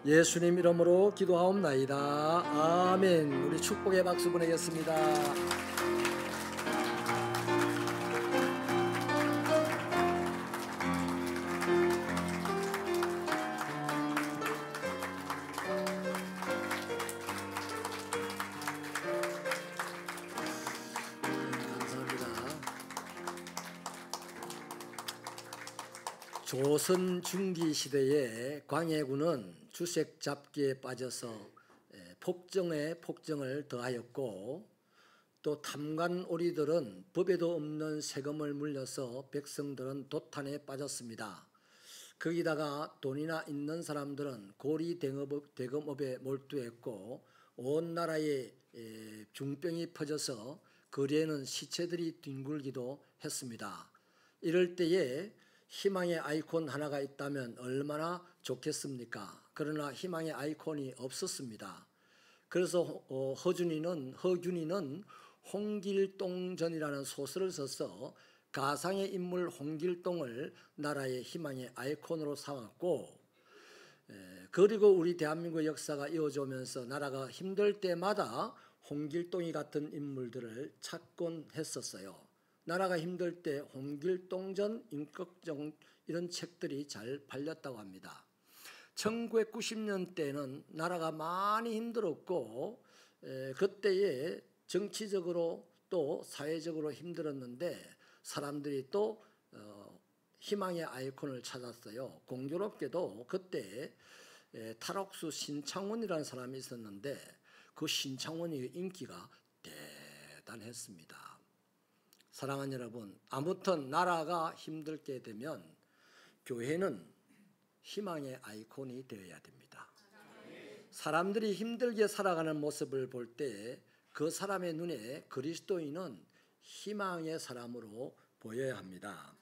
예수님 이름으로 기도하옵나이다. 아멘. 우리 축복의 박수 보내겠습니다. 감사합니다. 조선 중기 시대에 광해군은 주색 잡기에 빠져서 폭정에 폭정을 더하였고, 또 탐관 오리들은 법에도 없는 세금을 물려서 백성들은 도탄에 빠졌습니다. 거기다가 돈이나 있는 사람들은 고리 대금업에 몰두했고, 온 나라에 중병이 퍼져서 거리에는 시체들이 뒹굴기도 했습니다. 이럴 때에 희망의 아이콘 하나가 있다면 얼마나 좋겠습니까? 그러나 희망의 아이콘이 없었습니다. 그래서 허균이는 홍길동전이라는 소설을 써서 가상의 인물 홍길동을 나라의 희망의 아이콘으로 삼았고, 그리고 우리 대한민국 역사가 이어져 오면서 나라가 힘들 때마다 홍길동이 같은 인물들을 찾곤 했었어요. 나라가 힘들 때 홍길동전, 임꺽정 이런 책들이 잘 팔렸다고 합니다. 1990년대는 나라가 많이 힘들었고, 그때에 정치적으로 또 사회적으로 힘들었는데 사람들이 또 희망의 아이콘을 찾았어요. 공교롭게도 그때 탈옥수 신창원이라는 사람이 있었는데 그 신창원의 인기가 대단했습니다. 사랑하는 여러분, 아무튼 나라가 힘들게 되면 교회는 희망의 아이콘이 되어야 됩니다. 사람들이 힘들게 살아가는 모습을 볼 때 그 사람의 눈에 그리스도인은 희망의 사람으로 보여야 합니다.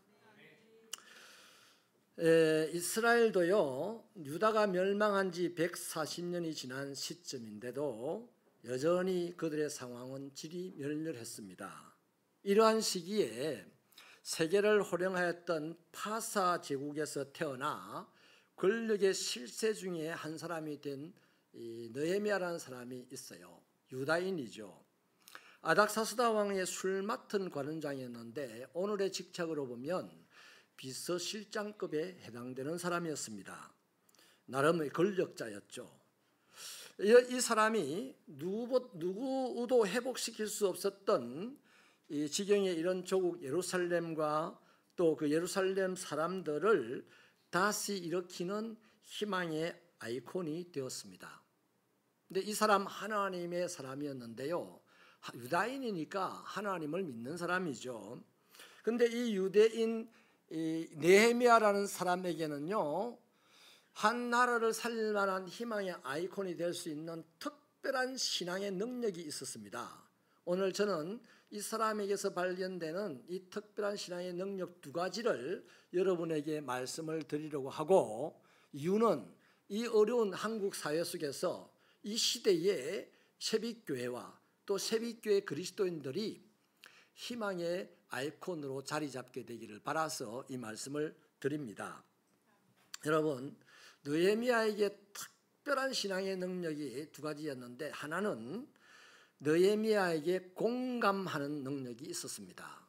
이스라엘도요, 유다가 멸망한 지 140년이 지난 시점인데도 여전히 그들의 상황은 질이 멸렬했습니다. 이러한 시기에 세계를 호령하였던 파사 제국에서 태어나 권력의 실세 중에 한 사람이 된 느헤미야라는 사람이 있어요. 유다인이죠. 아닥사스다 왕의 술 맡은 관원장이었는데 오늘의 직책으로 보면 비서실장급에 해당되는 사람이었습니다. 나름의 권력자였죠. 이 사람이 누구도 회복시킬 수 없었던 이 지경의 이런 조국 예루살렘과 또 그 예루살렘 사람들을 다시 일으키는 희망의 아이콘이 되었습니다. 근데 이 사람 하나님의 사람이었는데요, 유다인이니까 하나님을 믿는 사람이죠. 근데 이 유대인 느헤미야라는 사람에게는요, 한 나라를 살릴 만한 희망의 아이콘이 될 수 있는 특별한 신앙의 능력이 있었습니다. 오늘 저는 이 사람에게서 발견되는 이 특별한 신앙의 능력 두 가지를 여러분에게 말씀을 드리려고 하고, 이유는 이 어려운 한국 사회 속에서 이 시대의 새빛교회와 또 새빛교회 그리스도인들이 희망의 아이콘으로 자리 잡게 되기를 바라서 이 말씀을 드립니다. 여러분, 느헤미야에게 특별한 신앙의 능력이 두 가지였는데, 하나는 느헤미야에게 공감하는 능력이 있었습니다.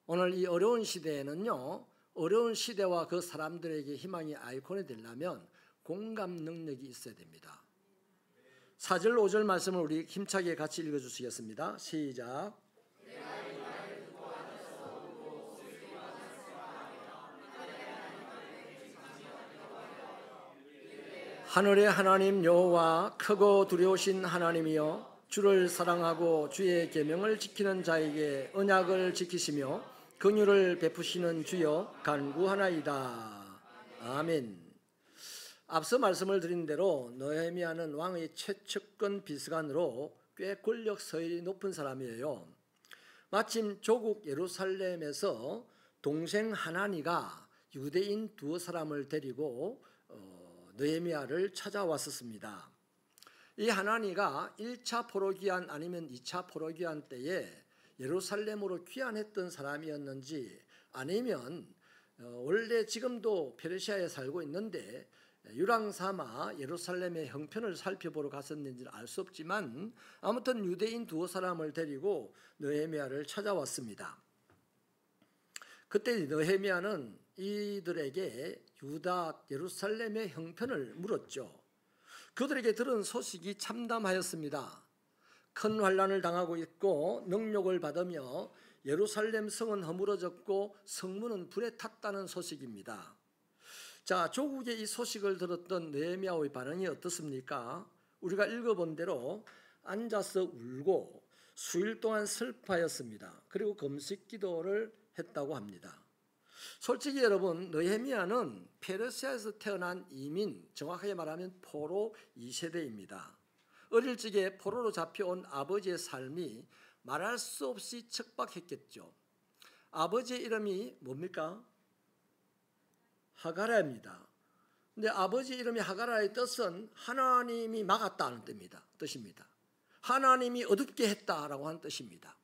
오늘 이 어려운 시대에는요, 어려운 시대와 그 사람들에게 희망의 아이콘이 되려면 공감 능력이 있어야 됩니다. 4절 5절 말씀을 우리 힘차게 같이 읽어주시겠습니다. 시작. 하늘의 하나님 여호와, 크고 두려우신 하나님이여, 주를 사랑하고 주의 계명을 지키는 자에게 언약을 지키시며 긍휼을 베푸시는 주여 간구하나이다. 아멘. 앞서 말씀을 드린 대로 느헤미야는 왕의 최측근 비서관으로 꽤 권력 서열이 높은 사람이에요. 마침 조국 예루살렘에서 동생 하나니가 유대인 두 사람을 데리고 느헤미야를 찾아왔었습니다. 이 하나니가 1차 포로기한 아니면 2차 포로기한 때에 예루살렘으로 귀환했던 사람이었는지, 아니면 원래 지금도 페르시아에 살고 있는데 유랑삼아 예루살렘의 형편을 살펴보러 갔었는지는 알 수 없지만, 아무튼 유대인 두 사람을 데리고 느헤미야를 찾아왔습니다. 그때 느헤미야는 이들에게 유다 예루살렘의 형편을 물었죠. 그들에게 들은 소식이 참담하였습니다. 큰 환난을 당하고 있고 능욕을 받으며 예루살렘 성은 허물어졌고 성문은 불에 탔다는 소식입니다. 자, 조국의 이 소식을 들었던 느헤미야의 반응이 어떻습니까? 우리가 읽어본 대로 앉아서 울고 수일 동안 슬퍼하였습니다. 그리고 금식 기도를 했다고 합니다. 솔직히 여러분, 느헤미야는 페르시아에서 태어난 이민, 정확하게 말하면 포로 2세대입니다. 어릴 적에 포로로 잡혀온 아버지의 삶이 말할 수 없이 척박했겠죠. 아버지의 이름이 뭡니까? 하가라입니다. 근데 아버지 이름이 하가라의 뜻은 하나님이 막았다는 뜻입니다. 하나님이 어둡게 했다라고 하는 뜻입니다.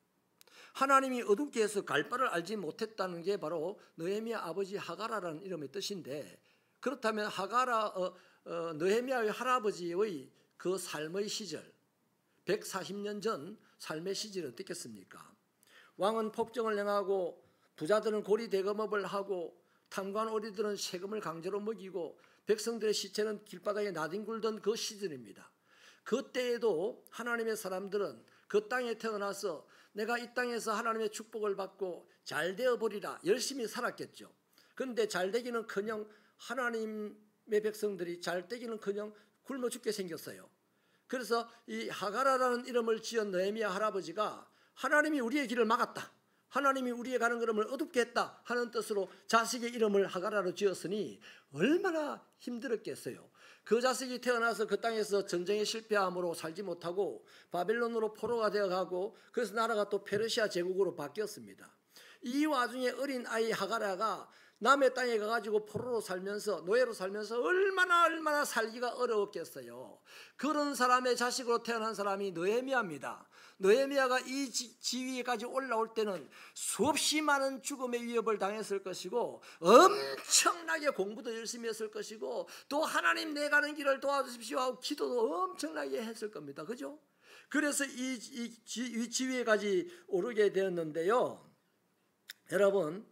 하나님이 어둡게 해서 갈 바를 알지 못했다는 게 바로 느헤미야 아버지 하가라라는 이름의 뜻인데, 그렇다면 느헤미야의 할아버지의 그 삶의 시절, 140년 전 삶의 시절이 어떻겠습니까? 왕은 폭정을 행하고 부자들은 고리 대검업을 하고 탐관 오리들은 세금을 강제로 먹이고 백성들의 시체는 길바닥에 나뒹굴던 그 시절입니다. 그때에도 하나님의 사람들은 그 땅에 태어나서 내가 이 땅에서 하나님의 축복을 받고 잘 되어버리라 열심히 살았겠죠. 그런데 잘 되기는커녕 하나님의 백성들이 잘 되기는커녕 굶어 죽게 생겼어요. 그래서 이 하가라라는 이름을 지은 느헤미야 할아버지가 하나님이 우리의 길을 막았다, 하나님이 우리의 가는 걸음을 어둡게 했다 하는 뜻으로 자식의 이름을 하가라로 지었으니 얼마나 힘들었겠어요. 그 자식이 태어나서 그 땅에서 전쟁에 실패함으로 살지 못하고 바벨론으로 포로가 되어가고, 그래서 나라가 또 페르시아 제국으로 바뀌었습니다. 이 와중에 어린 아이 하가라가 남의 땅에 가가지고 포로로 살면서, 노예로 살면서 얼마나 살기가 어려웠겠어요. 그런 사람의 자식으로 태어난 사람이 느헤미야입니다. 느헤미야가 이 지위에까지 올라올 때는 수없이 많은 죽음의 위협을 당했을 것이고, 엄청나게 공부도 열심히 했을 것이고, 또 하나님 내 가는 길을 도와주십시오 하고 기도도 엄청나게 했을 겁니다. 그죠? 그래서 이 지위에까지 오르게 되었는데요. 여러분,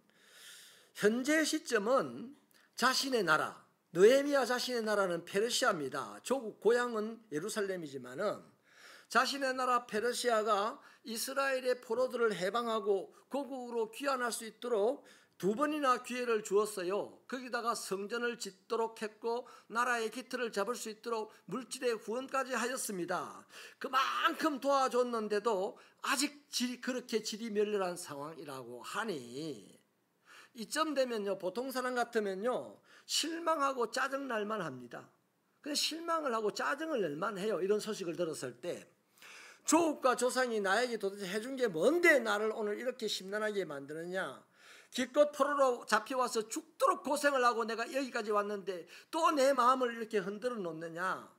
현재 시점은 자신의 나라, 느헤미야 자신의 나라는 페르시아입니다. 조국 고향은 예루살렘이지만은 자신의 나라 페르시아가 이스라엘의 포로들을 해방하고 고국으로 귀환할 수 있도록 2번이나 기회를 주었어요. 거기다가 성전을 짓도록 했고 나라의 기틀을 잡을 수 있도록 물질의 후원까지 하였습니다. 그만큼 도와줬는데도 아직 그렇게 질이 멸렬한 상황이라고 하니, 이쯤 되면요, 보통 사람 같으면요 실망하고 짜증날만 합니다. 근데 실망을 하고 짜증을 낼만 해요. 이런 소식을 들었을 때 조국과 조상이 나에게 도대체 해준 게 뭔데 나를 오늘 이렇게 심란하게 만드느냐, 기껏 포로로 잡혀와서 죽도록 고생을 하고 내가 여기까지 왔는데 또 내 마음을 이렇게 흔들어 놓느냐.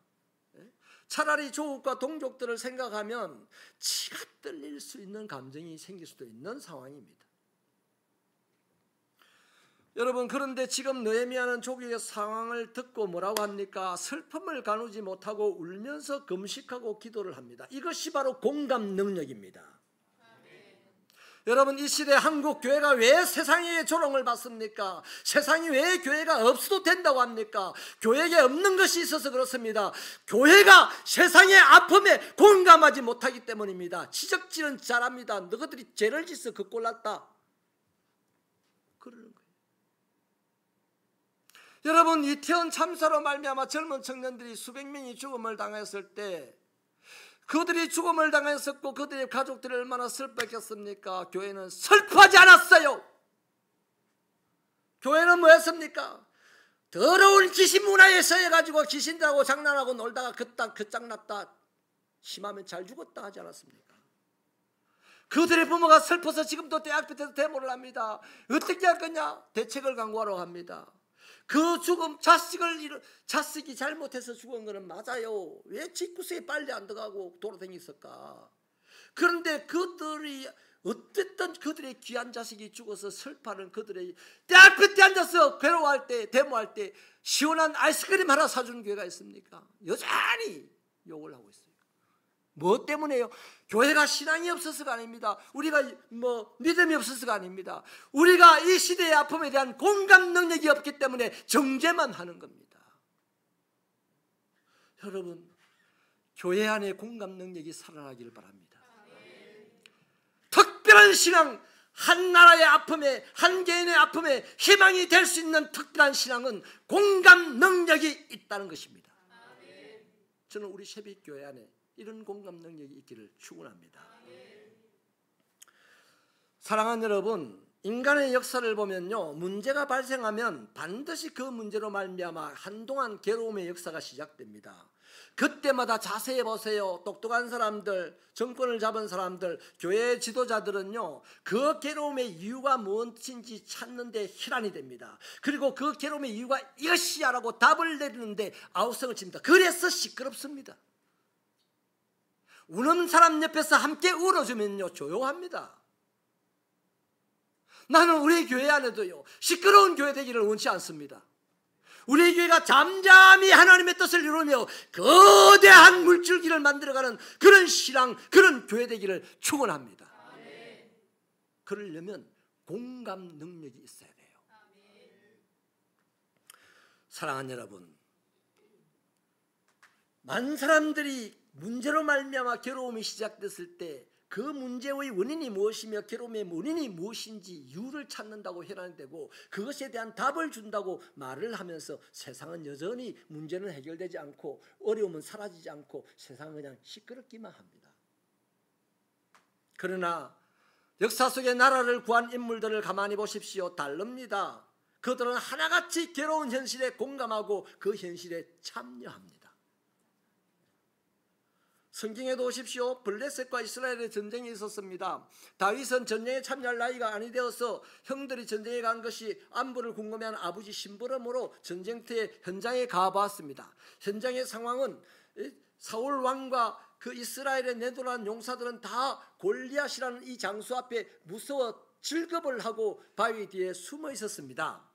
차라리 조국과 동족들을 생각하면 치가 떨릴 수 있는 감정이 생길 수도 있는 상황입니다. 여러분, 그런데 지금 느헤미야는 조국의 상황을 듣고 뭐라고 합니까? 슬픔을 가누지 못하고 울면서 금식하고 기도를 합니다. 이것이 바로 공감 능력입니다. 여러분, 이 시대 한국 교회가 왜 세상의 조롱을 받습니까? 세상이 왜 교회가 없어도 된다고 합니까? 교회에 없는 것이 있어서 그렇습니다. 교회가 세상의 아픔에 공감하지 못하기 때문입니다. 지적질은 잘합니다. 너희들이 죄를 짓어 그 꼴났다 그러는 거예요. 여러분, 이태원 참사로 말미암아 젊은 청년들이 수백 명이 죽음을 당했을 때, 그들이 죽음을 당했었고 그들의 가족들이 얼마나 슬펐겠습니까? 교회는 슬퍼하지 않았어요. 교회는 뭐 했습니까? 더러운 귀신 문화에 서해가지고 귀신들하고 장난하고 놀다가 끝장났다, 심하면 잘 죽었다 하지 않았습니까? 그들의 부모가 슬퍼서 지금도 대학 밑에서 데모를 합니다. 어떻게 할 거냐? 대책을 강구하러 합니다. 그 죽음, 자식이 잘못해서 죽은 거는 맞아요. 왜 집구석에 빨리 안 들어가고 돌아다녔을까? 그런데 그들이 어쨌든 그들의 귀한 자식이 죽어서 슬퍼하는 그들의 대학 끝에 앉아서 괴로워할 때, 데모할 때 시원한 아이스크림 하나 사주는 교회가 있습니까? 여전히 욕을 하고 있어요. 뭐 때문에요? 교회가 신앙이 없어서가 아닙니다. 우리가 믿음이 없어서가 아닙니다. 우리가 이 시대의 아픔에 대한 공감 능력이 없기 때문에 정죄만 하는 겁니다. 여러분, 교회 안에 공감 능력이 살아나기를 바랍니다. 특별한 신앙, 한 나라의 아픔에, 한 개인의 아픔에 희망이 될 수 있는 특별한 신앙은 공감 능력이 있다는 것입니다. 저는 우리 새빛교회 안에 이런 공감 능력이 있기를 축원합니다. 사랑하는 여러분, 인간의 역사를 보면요, 문제가 발생하면 반드시 그 문제로 말미암아 한동안 괴로움의 역사가 시작됩니다. 그때마다 자세히 보세요. 똑똑한 사람들, 정권을 잡은 사람들, 교회 지도자들은요, 그 괴로움의 이유가 무엇인지 찾는 데 혈안이 됩니다. 그리고 그 괴로움의 이유가 이것이야라고 답을 내리는데 아우성을 칩니다. 그래서 시끄럽습니다. 우는 사람 옆에서 함께 울어주면요, 조용합니다. 나는 우리 교회 안에도요, 시끄러운 교회 되기를 원치 않습니다. 우리 교회가 잠잠히 하나님의 뜻을 이루며 거대한 물줄기를 만들어가는 그런 신앙, 그런 교회 되기를 축원합니다. 그러려면 공감 능력이 있어야 돼요. 사랑하는 여러분, 많은 사람들이 문제로 말미암아 괴로움이 시작됐을 때 그 문제의 원인이 무엇이며 괴로움의 원인이 무엇인지 이유를 찾는다고 혈안이 되고 그것에 대한 답을 준다고 말을 하면서 세상은 여전히 문제는 해결되지 않고 어려움은 사라지지 않고 세상은 그냥 시끄럽기만 합니다. 그러나 역사 속의 나라를 구한 인물들을 가만히 보십시오. 다릅니다. 그들은 하나같이 괴로운 현실에 공감하고 그 현실에 참여합니다. 성경에도 오십시오. 블레셋과 이스라엘의 전쟁이 있었습니다. 다윗은 전쟁에 참여할 나이가 아니 되어서 형들이 전쟁에 간 것이 안부를 궁금해하는 아버지 심부름으로 전쟁터의 현장에 가보았습니다. 현장의 상황은 사울 왕과 그 이스라엘의 내도란 용사들은 다 골리앗이라는 이 장수 앞에 무서워 질겁을 하고 바위 뒤에 숨어 있었습니다.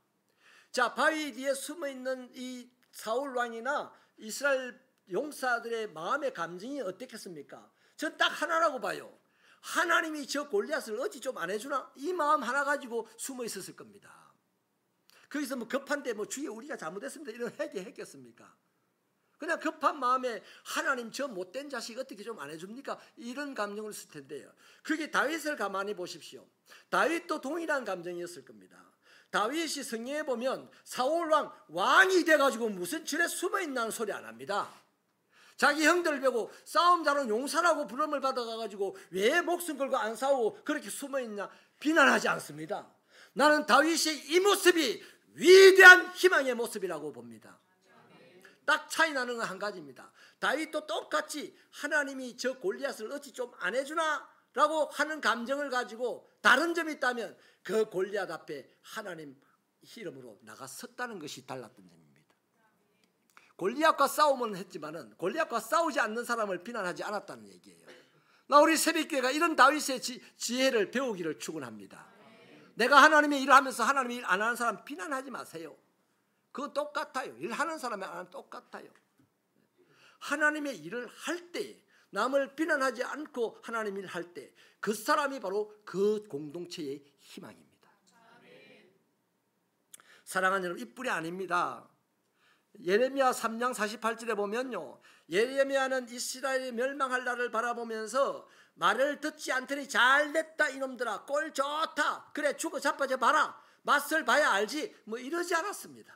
자, 바위 뒤에 숨어 있는 이 사울 왕이나 이스라엘 용사들의 마음의 감정이 어떻겠습니까? 전 딱 하나라고 봐요. 하나님이 저 골리앗을 어찌 좀 안 해주나? 이 마음 하나 가지고 숨어 있었을 겁니다. 거기서 뭐 급한데 뭐 주여 우리가 잘못했습니다 이런 했겠습니까? 그냥 급한 마음에 하나님 저 못된 자식 어떻게 좀 안 해줍니까? 이런 감정을 쓸 텐데요. 그게 다윗을 가만히 보십시오. 다윗도 동일한 감정이었을 겁니다. 다윗이 성경에 보면 사울 왕이 돼가지고 무슨 절에 숨어있다는 소리 안 합니다. 자기 형들 보고 싸움 잘하는 용사라고 부름을 받아가지고 왜 목숨 걸고 안 싸우고 그렇게 숨어있냐 비난하지 않습니다. 나는 다윗의 이 모습이 위대한 희망의 모습이라고 봅니다. 딱 차이 나는 건 한 가지입니다. 다윗도 똑같이 하나님이 저 골리앗을 어찌 좀 안 해주나 라고 하는 감정을 가지고 다른 점이 있다면 그 골리앗 앞에 하나님 이름으로 나갔었다는 것이 달랐던 점입니다. 골리앗과 싸움은 했지만은 골리앗과 싸우지 않는 사람을 비난하지 않았다는 얘기예요. 나 우리 새벽교회가 이런 다윗의 지혜를 배우기를 축원합니다. 내가 하나님의 일을 하면서 하나님의 일 안 하는 사람 비난하지 마세요. 그건 똑같아요. 일하는 사람이 안 하면 똑같아요. 하나님의 일을 할 때 남을 비난하지 않고 하나님 일을 할 때 그 사람이 바로 그 공동체의 희망입니다. 사랑하는 여러분, 이뿐이 아닙니다. 예레미야 3장 48절에 보면요, 예레미야는 이스라엘이 멸망할 날을 바라보면서 말을 듣지 않더니 잘됐다 이놈들아, 꼴 좋다, 그래 죽어 자빠져 봐라, 맛을 봐야 알지, 뭐 이러지 않았습니다.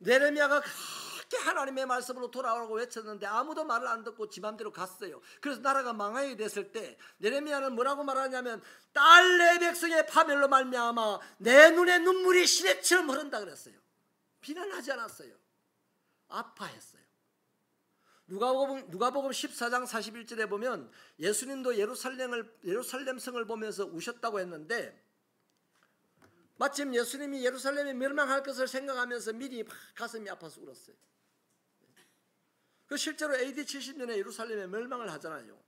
예레미야가 그렇게 하나님의 말씀으로 돌아오라고 외쳤는데 아무도 말을 안 듣고 지 맘대로 갔어요. 그래서 나라가 망하게 됐을 때 예레미야는 뭐라고 말하냐면 딸 내 백성의 파멸로 말미암아 내 눈에 눈물이 시내처럼 흐른다 그랬어요. 비난하지 않았어요. 아파했어요. 누가복음 14장 41절에 보면 예수님도 예루살렘 성을 보면서 우셨다고 했는데 마침 예수님이 예루살렘이 멸망할 것을 생각하면서 미리 가슴이 아파서 울었어요. 그 실제로 AD 70년에 예루살렘에 멸망을 하잖아요.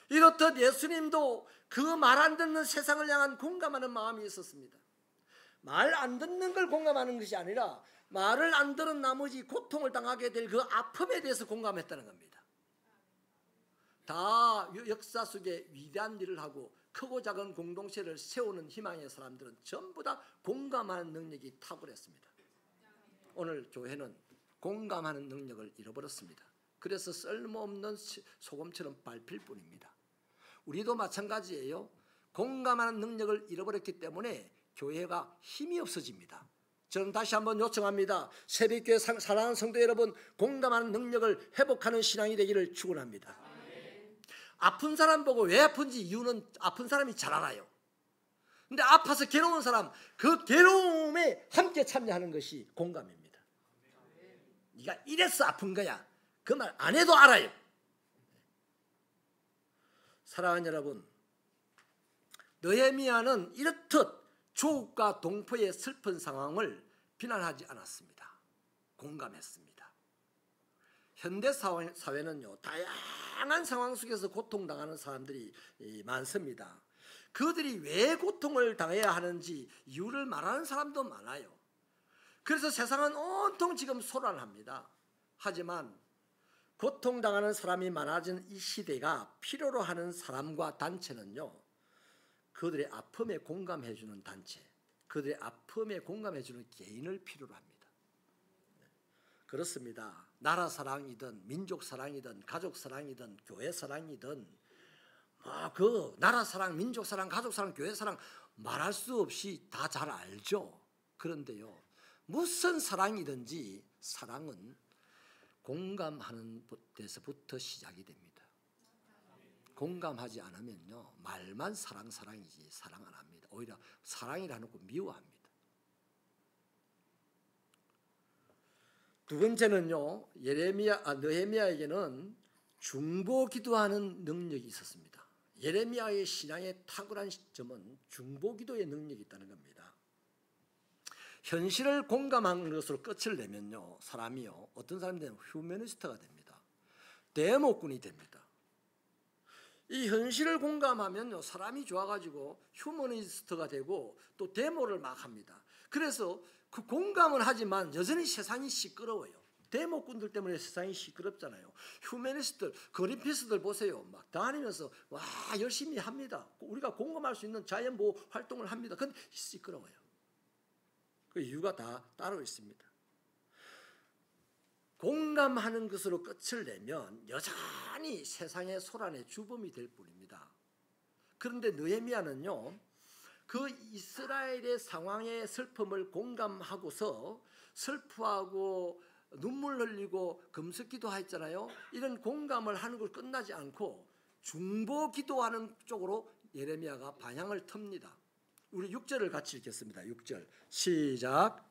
이렇듯 예수님도 그 말 안 듣는 세상을 향한 공감하는 마음이 있었습니다. 말 안 듣는 걸 공감하는 것이 아니라 말을 안 들은 나머지 고통을 당하게 될 그 아픔에 대해서 공감했다는 겁니다. 다 역사 속에 위대한 일을 하고 크고 작은 공동체를 세우는 희망의 사람들은 전부 다 공감하는 능력이 탁월했습니다. 오늘 교회는 공감하는 능력을 잃어버렸습니다. 그래서 쓸모없는 소금처럼 밟힐 뿐입니다. 우리도 마찬가지예요. 공감하는 능력을 잃어버렸기 때문에 교회가 힘이 없어집니다. 저는 다시 한번 요청합니다. 새벽교회 사랑하는 성도 여러분, 공감하는 능력을 회복하는 신앙이 되기를 축원합니다. 아픈 사람 보고 왜 아픈지 이유는 아픈 사람이 잘 알아요. 근데 아파서 괴로운 사람, 그 괴로움에 함께 참여하는 것이 공감입니다. 네가 이래서 아픈 거야, 그 말 안 해도 알아요. 사랑하는 여러분, 느헤미야는 이렇듯 조국과 동포의 슬픈 상황을 비난하지 않았습니다. 공감했습니다. 현대 사회는요, 다양한 상황 속에서 고통당하는 사람들이 많습니다. 그들이 왜 고통을 당해야 하는지 이유를 말하는 사람도 많아요. 그래서 세상은 온통 지금 소란합니다. 하지만 고통당하는 사람이 많아진 이 시대가 필요로 하는 사람과 단체는요, 그들의 아픔에 공감해주는 단체, 그들의 아픔에 공감해주는 개인을 필요로 합니다. 그렇습니다. 나라 사랑이든 민족 사랑이든 가족 사랑이든 교회 사랑이든 그 나라 사랑, 민족 사랑, 가족 사랑, 교회 사랑 말할 수 없이 다 잘 알죠. 그런데요, 무슨 사랑이든지 사랑은 공감하는 데서부터 시작이 됩니다. 공감하지 않으면요, 말만 사랑이지 사랑 안 합니다. 오히려 사랑이라 놓고 미워합니다. 두 번째는요, 느헤미야에게는 중보 기도하는 능력이 있었습니다. 예레미야의 신앙의 탁월한 점은 중보 기도의 능력이 있다는 겁니다. 현실을 공감하는 것으로 끝을 내면요, 사람이요, 어떤 사람이 되면 휴머니스트가 됩니다. 데모꾼이 됩니다. 이 현실을 공감하면요, 사람이 좋아가지고 휴머니스트가 되고 또 데모를 막 합니다. 그래서 그 공감은 하지만 여전히 세상이 시끄러워요. 데모꾼들 때문에 세상이 시끄럽잖아요. 휴머니스트들, 그린피스들 보세요. 막 다니면서 와 열심히 합니다. 우리가 공감할 수 있는 자연보호 활동을 합니다. 근데 시끄러워요. 그 이유가 다 따로 있습니다. 공감하는 것으로 끝을 내면 여전히 세상의 소란의 주범이 될 뿐입니다. 그런데 느헤미야는요, 그 이스라엘의 상황의 슬픔을 공감하고서 슬퍼하고 눈물 흘리고 금식기도 했잖아요. 이런 공감을 하는 걸 끝나지 않고 중보 기도하는 쪽으로 예레미야가 방향을 틉니다. 우리 6절을 같이 읽겠습니다. 6절 시작.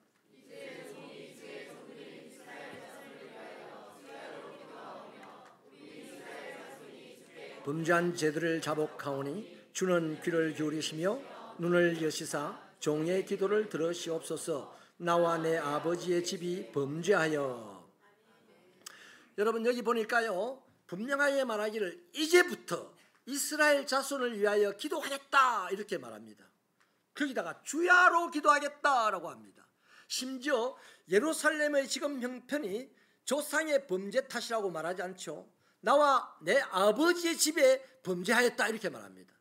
범죄한 죄들을 자복하오니 주는 귀를 기울이시며 눈을 여시사 종의 기도를 들으시옵소서. 나와 내 아버지의 집이 범죄하여. 여러분 여기 보니까요, 분명하게 말하기를 이제부터 이스라엘 자손을 위하여 기도하겠다 이렇게 말합니다. 거기다가 주야로 기도하겠다라고 합니다. 심지어 예루살렘의 지금 형편이 조상의 범죄 탓이라고 말하지 않죠. 나와 내 아버지의 집에 범죄하였다 이렇게 말합니다.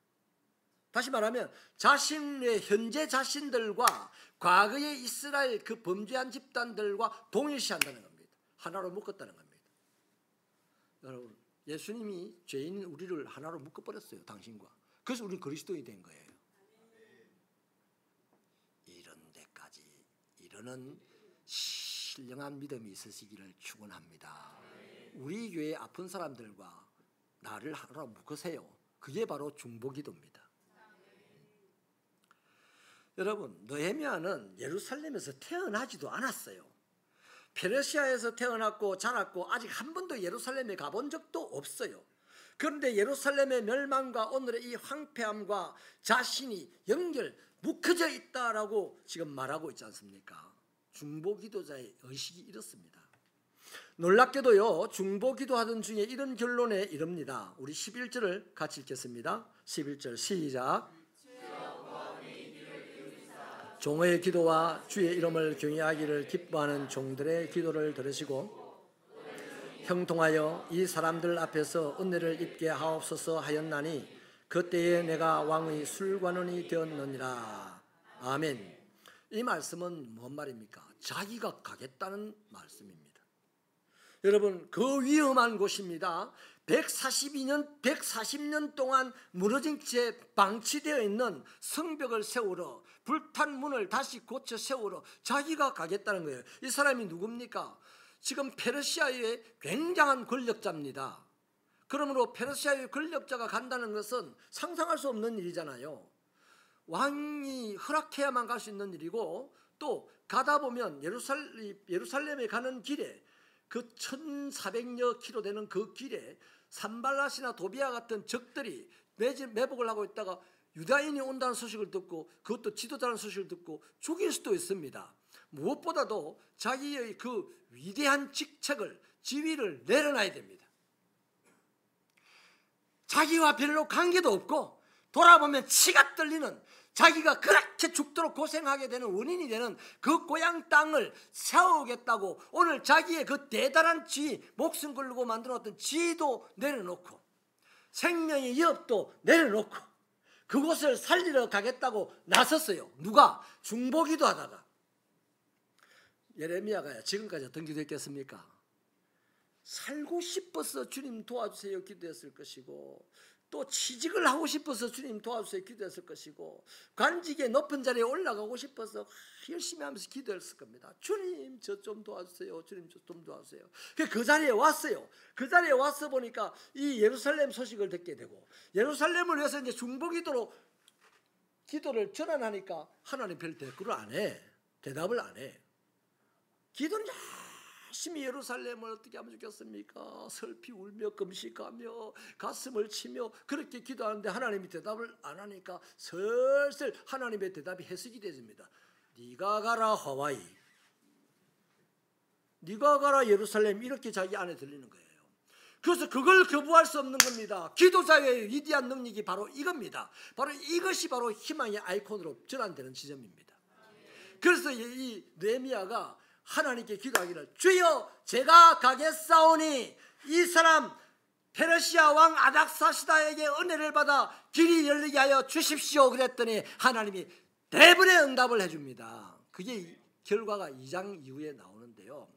다시 말하면 자신의 현재 자신들과 과거의 이스라엘 그 범죄한 집단들과 동일시한다는 겁니다. 하나로 묶었다는 겁니다. 여러분, 예수님이 죄인 우리를 하나로 묶어버렸어요. 당신과. 그래서 우리 그리스도인이 된 거예요. 이런 데까지 이르는 신령한 믿음이 있으시기를 축원합니다. 우리 교회 아픈 사람들과 나를 하나로 묶으세요. 그게 바로 중보기도입니다. 여러분, 느헤미야는 예루살렘에서 태어나지도 않았어요. 페르시아에서 태어났고 자랐고 아직 한 번도 예루살렘에 가본 적도 없어요. 그런데 예루살렘의 멸망과 오늘의 이 황폐함과 자신이 묶어져 있다라고 지금 말하고 있지 않습니까? 중보기도자의 의식이 이렇습니다. 놀랍게도요, 중보기도하던 중에 이런 결론에 이릅니다. 우리 11절을 같이 읽겠습니다. 11절 시작. 종의 기도와 주의 이름을 경외하기를 기뻐하는 종들의 기도를 들으시고 형통하여 이 사람들 앞에서 은혜를 입게 하옵소서 하였나니 그때에 내가 왕의 술관원이 되었느니라. 아멘. 이 말씀은 뭔 말입니까? 자기가 가겠다는 말씀입니다. 여러분, 그 위험한 곳입니다. 140년 동안 무너진 채 방치되어 있는 성벽을 세우러, 불탄 문을 다시 고쳐 세우러 자기가 가겠다는 거예요. 이 사람이 누굽니까? 지금 페르시아의 굉장한 권력자입니다. 그러므로 페르시아의 권력자가 간다는 것은 상상할 수 없는 일이잖아요. 왕이 허락해야만 갈 수 있는 일이고, 또 가다 보면 예루살렘에 가는 길에, 그 1400여 킬로 되는 그 길에 산발랏이나 도비아 같은 적들이 매복을 하고 있다가 유다인이 온다는 소식을 듣고, 그것도 지도자라는 소식을 듣고 죽일 수도 있습니다. 무엇보다도 자기의 그 위대한 직책을, 지위를 내려놔야 됩니다. 자기와 별로 관계도 없고 돌아보면 치가 떨리는, 자기가 그렇게 죽도록 고생하게 되는 원인이 되는 그 고향 땅을 세우겠다고 오늘 자기의 그 대단한 지위, 목숨 걸고 만들어놨던 지위도 내려놓고 생명의 위협도 내려놓고 그곳을 살리러 가겠다고 나섰어요. 누가? 중보기도 하다가. 예레미야가 지금까지 어떤 기도했겠습니까? 살고 싶어서 주님 도와주세요 기도했을 것이고, 또 취직을 하고 싶어서 주님 도와주세요 기도했을 것이고, 관직의 높은 자리에 올라가고 싶어서 열심히 하면서 기도했을 겁니다. 주님 저 좀 도와주세요, 주님 저 좀 도와주세요. 그 자리에 왔어요. 그 자리에 와서 보니까 이 예루살렘 소식을 듣게 되고, 예루살렘을 위해서 이제 중보기도로 기도를 전환하니까 하나님 별 대꾸를 안 해. 대답을 안 해. 기도는 열심히 예루살렘을 어떻게 하면 좋겠습니까? 슬피 울며 금식하며 가슴을 치며 그렇게 기도하는데 하나님이 대답을 안 하니까 슬슬 하나님의 대답이 해석이 되집니다. 네가 가라 하와이, 네가 가라 예루살렘, 이렇게 자기 안에 들리는 거예요. 그래서 그걸 거부할 수 없는 겁니다. 기도자의 위대한 능력이 바로 이겁니다. 바로 이것이 바로 희망의 아이콘으로 전환되는 지점입니다. 그래서 이 느헤미야가 하나님께 기도하기를, 주여 제가 가겠사오니 이 사람 페르시아 왕 아닥사시다에게 은혜를 받아 길이 열리게 하여 주십시오 그랬더니 하나님이 대번에 응답을 해줍니다. 그게 결과가 2장 이후에 나오는데요.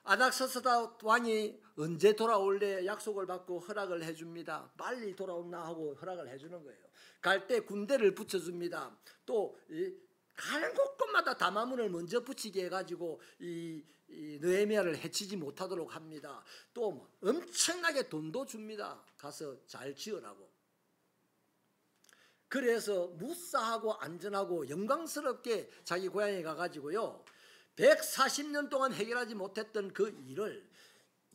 아닥사시다 왕이 언제 돌아올래 약속을 받고 허락을 해줍니다. 빨리 돌아오나 하고 허락을 해주는 거예요. 갈 때 군대를 붙여줍니다. 또 가는 곳곳마다 담화문을 먼저 붙이게 해가지고 이 느헤미야를 해치지 못하도록 합니다. 또 엄청나게 돈도 줍니다. 가서 잘 지으라고. 그래서 무사하고 안전하고 영광스럽게 자기 고향에 가가지고요, 140년 동안 해결하지 못했던 그 일을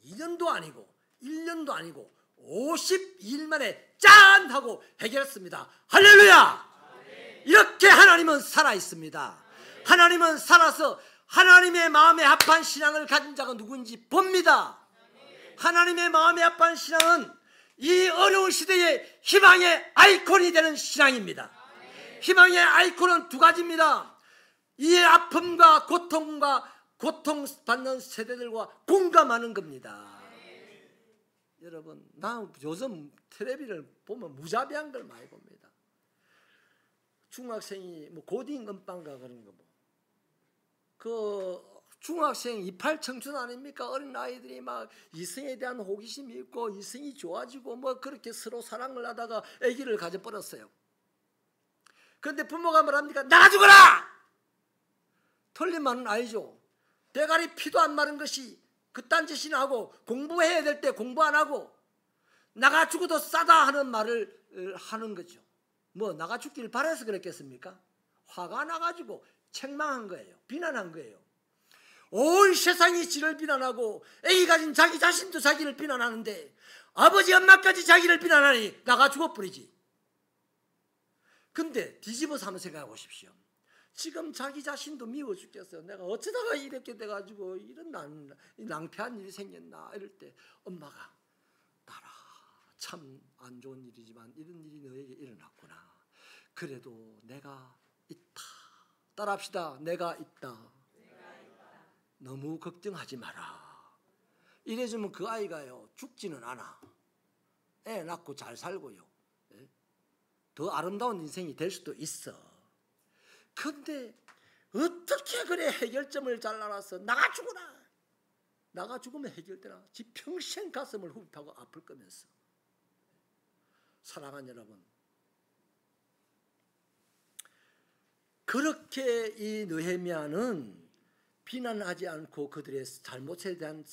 2년도 아니고 1년도 아니고 52일 만에 짠! 하고 해결했습니다. 할렐루야! 이렇게 하나님은 살아있습니다. 하나님은 살아서 하나님의 마음에 합한 신앙을 가진 자가 누구인지 봅니다. 하나님의 마음에 합한 신앙은 이 어려운 시대에 희망의 아이콘이 되는 신앙입니다. 희망의 아이콘은 두 가지입니다. 이 아픔과 고통받는 세대들과 공감하는 겁니다. 여러분, 나 요즘 텔레비를 보면 무자비한 걸 많이 봅니다. 중학생이 뭐 고딩 음반가 그런 거 그 중학생 이팔 청춘 아닙니까? 어린 아이들이 막 이성에 대한 호기심이 있고 이성이 좋아지고 뭐 그렇게 서로 사랑을 하다가 아기를 가져버렸어요. 그런데 부모가 뭐랍니까? 나가 죽어라! 틀린 말은 아니죠. 대가리 피도 안 마른 것이 그딴 짓이나 하고 공부해야 될 때 공부 안 하고 나가 죽어도 싸다 하는 말을 하는 거죠. 뭐 나가 죽기를 바라서 그랬겠습니까? 화가 나가지고 책망한 거예요. 비난한 거예요. 온 세상이 지를 비난하고 애기 가진 자기 자신도 자기를 비난하는데 아버지 엄마까지 자기를 비난하니 나가 죽어버리지. 근데 뒤집어서 한번 생각해 보십시오. 지금 자기 자신도 미워 죽겠어요. 내가 어쩌다가 이렇게 돼가지고 이런 낭패한 일이 생겼나 이럴 때 엄마가 따라 참 안 좋은 일이지만 이런 일이 너에게 일어났구나. 그래도 내가 있다. 따라합시다. 내가 있다. 너무 걱정하지 마라. 이래주면 그 아이가요 죽지는 않아. 애 낳고 잘 살고요. 더 아름다운 인생이 될 수도 있어. 근데 어떻게 그래 해결점을 잘 알아서 나가 죽어라. 나가 죽으면 해결되나? 지 평생 가슴을 흡입하고 아플 거면서. 사랑하는 여러분, 그렇게 이 느헤미야는 비난하지 않고 그들의 잘못에 대한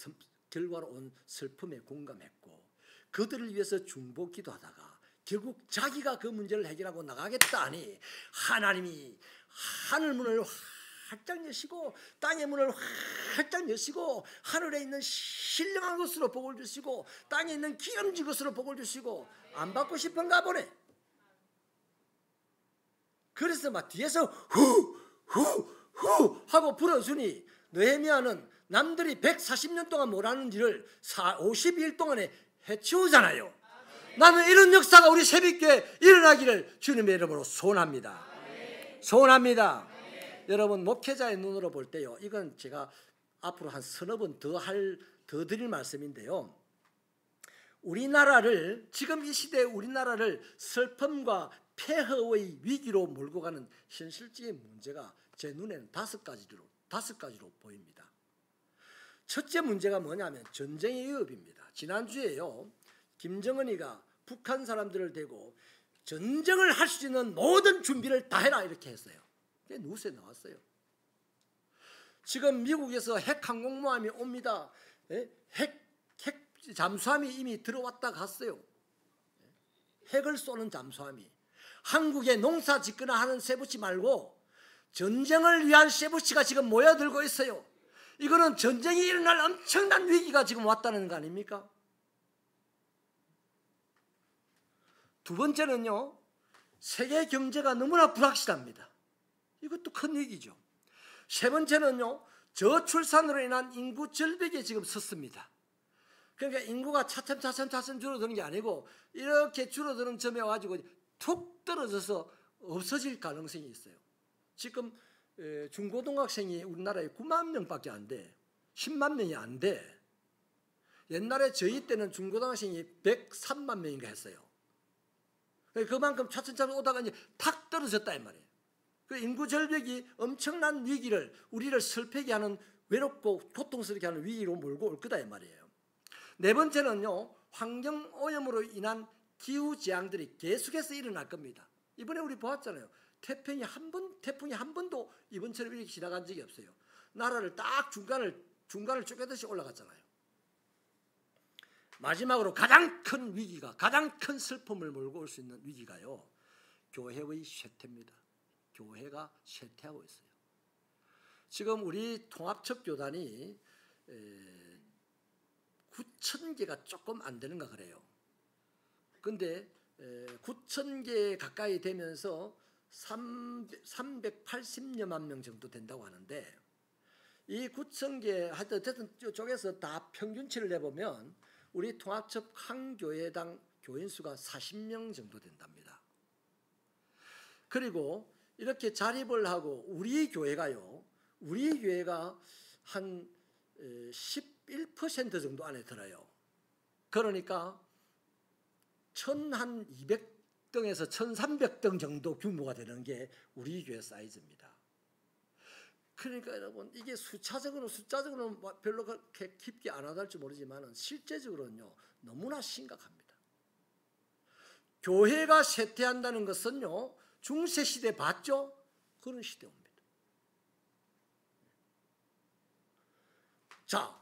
결과로 온 슬픔에 공감했고 그들을 위해서 중보 기도하다가 결국 자기가 그 문제를 해결하고 나가겠다 하니 하나님이 하늘 문을 활짝 여시고 땅의 문을 활짝 여시고 하늘에 있는 신령한 것으로 복을 주시고 땅에 있는 기름진 것으로 복을 주시고 안 받고 싶은가 보네. 그래서 막 뒤에서 후 하고 불어주니 느헤미야는 남들이 140년 동안 못하는 일을 52일 동안에 해치우잖아요. 나는 이런 역사가 우리 새벽교회에 일어나기를 주님의 이름으로 소원합니다. 소원합니다. 여러분, 목회자의 눈으로 볼 때요, 이건 제가 앞으로 한 서너 번 더 드릴 말씀인데요, 우리나라를 지금 이 시대에 우리나라를 슬픔과 폐허의 위기로 몰고 가는 현실적인 문제가 제 눈에는 다섯 가지로 보입니다. 첫째 문제가 뭐냐면 전쟁의 위협입니다. 지난주에요, 김정은이가 북한 사람들을 대고 전쟁을 할 수 있는 모든 준비를 다 해라 이렇게 했어요. 그게 뉴스에 나왔어요. 지금 미국에서 핵 항공모함이 옵니다. 핵 잠수함이 이미 들어왔다 갔어요. 핵을 쏘는 잠수함이. 한국에 농사 짓거나 하는 세부치 말고 전쟁을 위한 세부치가 지금 모여들고 있어요. 이거는 전쟁이 일어날 엄청난 위기가 지금 왔다는 거 아닙니까? 두 번째는요, 세계 경제가 너무나 불확실합니다. 이것도 큰 위기죠. 세 번째는요, 저출산으로 인한 인구 절벽에 지금 섰습니다. 그러니까 인구가 차츰 줄어드는 게 아니고 이렇게 줄어드는 점에 와가지고 툭 떨어져서 없어질 가능성이 있어요. 지금 중고등학생이 우리나라에 9만 명밖에 안 돼. 10만 명이 안 돼. 옛날에 저희 때는 중고등학생이 103만 명인가 했어요. 그만큼 차츰 오다가 이제 탁 떨어졌다 이 말이에요. 그 인구 절벽이 엄청난 위기를, 우리를 슬프게 하는, 외롭고 고통스럽게 하는 위기로 몰고 올 거다 이 말이에요. 네 번째는요, 환경 오염으로 인한 기후 재앙들이 계속해서 일어날 겁니다. 이번에 우리 보았잖아요. 태풍이 한 번도 이번처럼 이렇게 지나간 적이 없어요. 나라를 딱 중간을 쪼개듯이 올라갔잖아요. 마지막으로 가장 큰 위기가, 가장 큰 슬픔을 몰고 올 수 있는 위기가요, 교회의 쇠퇴입니다. 교회가 쇠퇴하고 있어요. 지금 우리 통합척교단이 9,000개가 조금 안 되는가 그래요. 근데 9,000개 가까이 되면서 380여만 명 정도 된다고 하는데, 이 9,000개 하여튼 쪽에서 다 평균치를 내보면 우리 통합척 한 교회당 교인 수가 40명 정도 된답니다. 그리고 이렇게 자립을 하고 우리 교회가 한 11% 정도 안에 들어요. 그러니까 1,200등에서 1,300등 정도 규모가 되는 게 우리 교회 사이즈입니다. 그러니까 여러분, 이게 숫자적으로는 별로 그렇게 깊게 안 와닿을지 모르지만 실제적으로는요, 너무나 심각합니다. 교회가 쇠퇴한다는 것은요, 중세시대 봤죠? 그런 시대 옵니다. 자,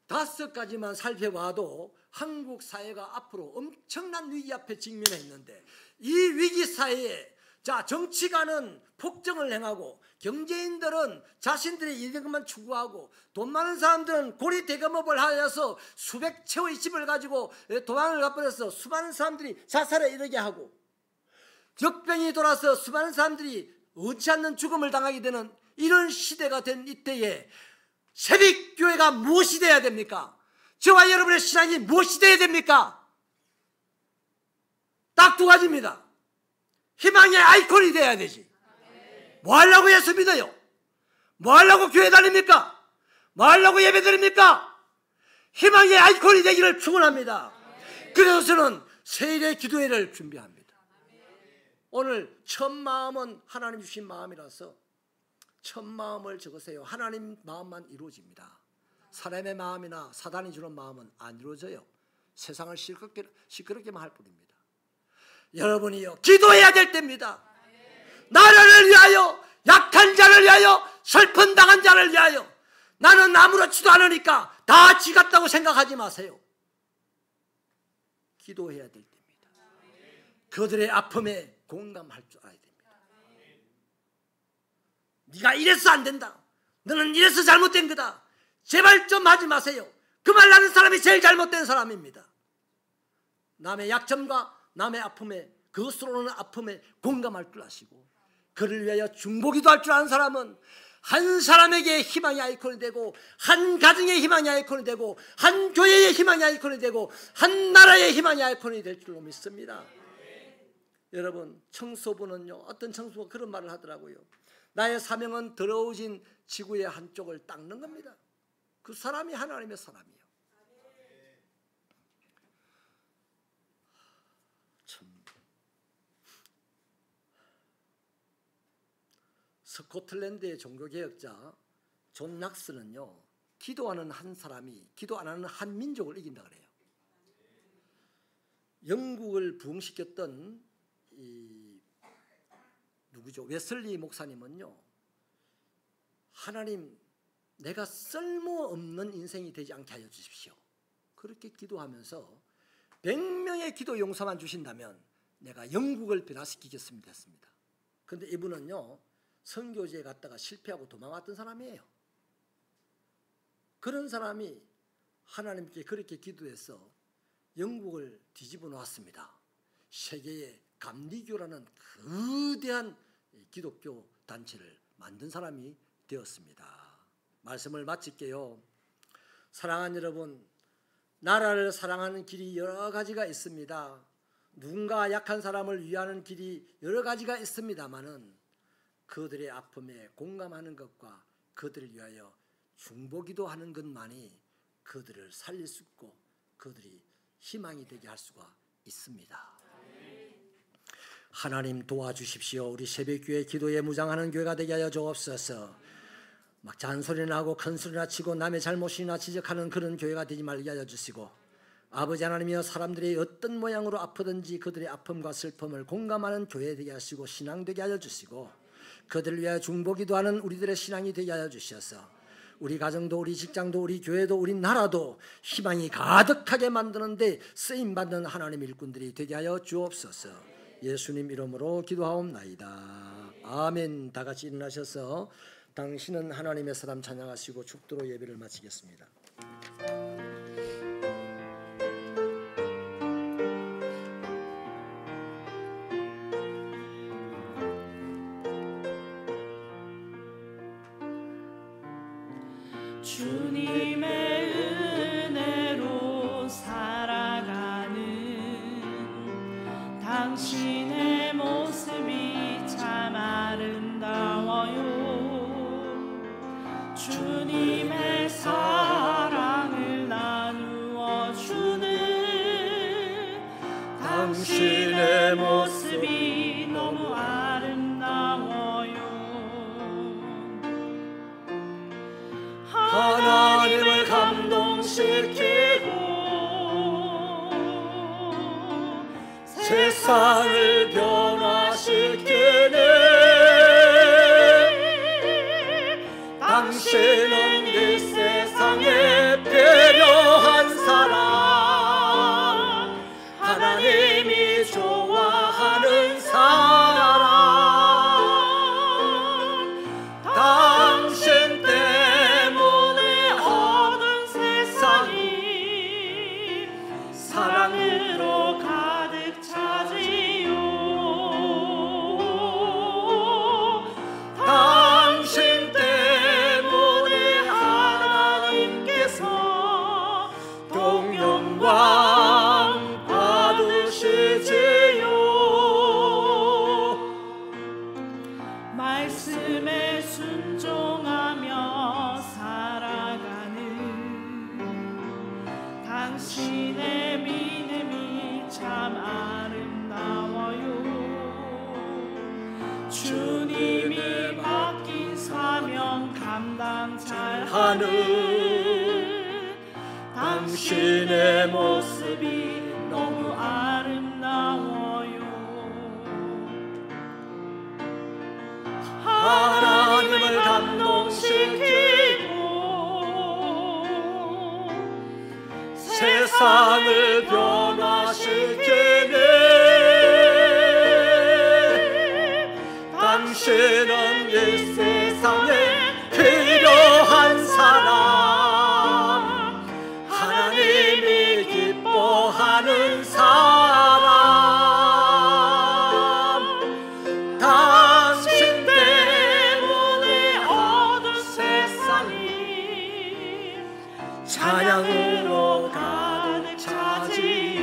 5가지만 살펴봐도 한국 사회가 앞으로 엄청난 위기 앞에 직면해 있는데, 이 위기 사회에 정치가는 폭정을 행하고 경제인들은 자신들의 이득만 추구하고 돈 많은 사람들은 고리 대금업을 하여서 수백 채의 집을 가지고 도망을 가버려서 수많은 사람들이 자살에 이르게 하고, 역병이 돌아서 수많은 사람들이 의치 않는 죽음을 당하게 되는 이런 시대가 된 이때에 새벽교회가 무엇이 돼야 됩니까? 저와 여러분의 신앙이 무엇이 돼야 됩니까? 딱 2가지입니다. 희망의 아이콘이 돼야 되지. 뭐 하려고 예수 믿어요? 뭐 하려고 교회 다닙니까? 뭐 하려고 예배 드립니까? 희망의 아이콘이 되기를 축원합니다. 그래서 저는 세일의 기도회를 준비합니다. 오늘 첫 마음은 하나님 주신 마음이라서 첫 마음을 적으세요. 하나님 마음만 이루어집니다. 사람의 마음이나 사단이 주는 마음은 안 이루어져요. 세상을 시끄럽게만 할 뿐입니다. 여러분이요, 기도해야 될 때입니다. 나라를 위하여, 약한 자를 위하여, 슬픈 당한 자를 위하여. 나는 아무렇지도 않으니까 다 지 같다고 생각하지 마세요. 기도해야 될 때입니다. 그들의 아픔에 공감할 줄 알아야 됩니다. 네가 이래서 안 된다, 너는 이래서 잘못된 거다, 제발 좀 하지 마세요. 그 말 하는 사람이 제일 잘못된 사람입니다. 남의 약점과 남의 아픔에, 그것으로 오는 아픔에 공감할 줄 아시고 그를 위하여 중보기도 할 줄 아는 사람은 한 사람에게 희망의 아이콘이 되고, 한 가정의 희망의 아이콘이 되고, 한 교회의 희망의 아이콘이 되고, 한 나라의 희망의 아이콘이 될 줄로 믿습니다. 여러분, 청소부는요, 어떤 청소부가 그런 말을 하더라고요. 나의 사명은 더러워진 지구의 한쪽을 닦는 겁니다. 그 사람이 하나님의 사람이에요. 참, 스코틀랜드의 종교개혁자 존 낙스는요, 기도하는 한 사람이 기도 안 하는 한 민족을 이긴다 그래요. 영국을 부흥시켰던 누구죠? 웨슬리 목사님은요, 하나님, 내가 쓸모없는 인생이 되지 않게 하여 주십시오. 그렇게 기도하면서 100명의 기도 용서만 주신다면 내가 영국을 변화시키겠습니다 했습니다. 그런데 이분은요, 선교지에 갔다가 실패하고 도망왔던 사람이에요. 그런 사람이 하나님께 그렇게 기도해서 영국을 뒤집어 놓았습니다. 세계에 감리교라는 거대한 기독교 단체를 만든 사람이 되었습니다. 말씀을 마칠게요. 사랑하는 여러분, 나라를 사랑하는 길이 여러 가지가 있습니다. 누군가 약한 사람을 위하는 길이 여러 가지가 있습니다마는 그들의 아픔에 공감하는 것과 그들을 위하여 중보기도 하는 것만이 그들을 살릴 수 있고 그들이 희망이 되게 할 수가 있습니다. 하나님 도와주십시오. 우리 새벽교회 기도에 무장하는 교회가 되게 하여 주옵소서. 막 잔소리나 하고 큰소리나 치고 남의 잘못이나 지적하는 그런 교회가 되지 말게 하여 주시고, 아버지 하나님이여, 사람들이 어떤 모양으로 아프든지 그들의 아픔과 슬픔을 공감하는 교회 되게 하시고 신앙 되게 하여 주시고, 그들을 위하여 중보기도하는 우리들의 신앙이 되게 하여 주셔서 우리 가정도 우리 직장도 우리 교회도 우리 나라도 희망이 가득하게 만드는데 쓰임받는 하나님의 일꾼들이 되게 하여 주옵소서. 예수님 이름으로 기도하옵나이다. 아멘. 다 같이 일어나셔서 당신은 하나님의 사람 찬양하시고 축도로 예배를 마치겠습니다. 주님의 은혜로 살아가는 당신의 모습이 참 아름다워요. 주님의 사랑을 나누어 주는 당신의 모습이 너무 아름다워요. 하나님을 감동시키고 세상을 변화시키네. 당신은 이 세상에 배려한 사람, 하나님이 좋아하는 사람, 당신 때문에 어두운 세상이 사랑으로 가득 차지요. 당신 때문에 하나님께서 동영광 받으시지요. 말씀에 순종하며 살아가는 당신의 믿음이 참 아름다워요. 주님이 맡긴 사명 감당 잘하는 당신의 모습이 너무 아름다워요. 하나님을 감동시키고 세상을 변화시키네. 당신은 이 세상에 필요한 사람, 하나님이 기뻐하는 사람. 당신 때문에 어두운 세상이 찬양으로 가득 차지요.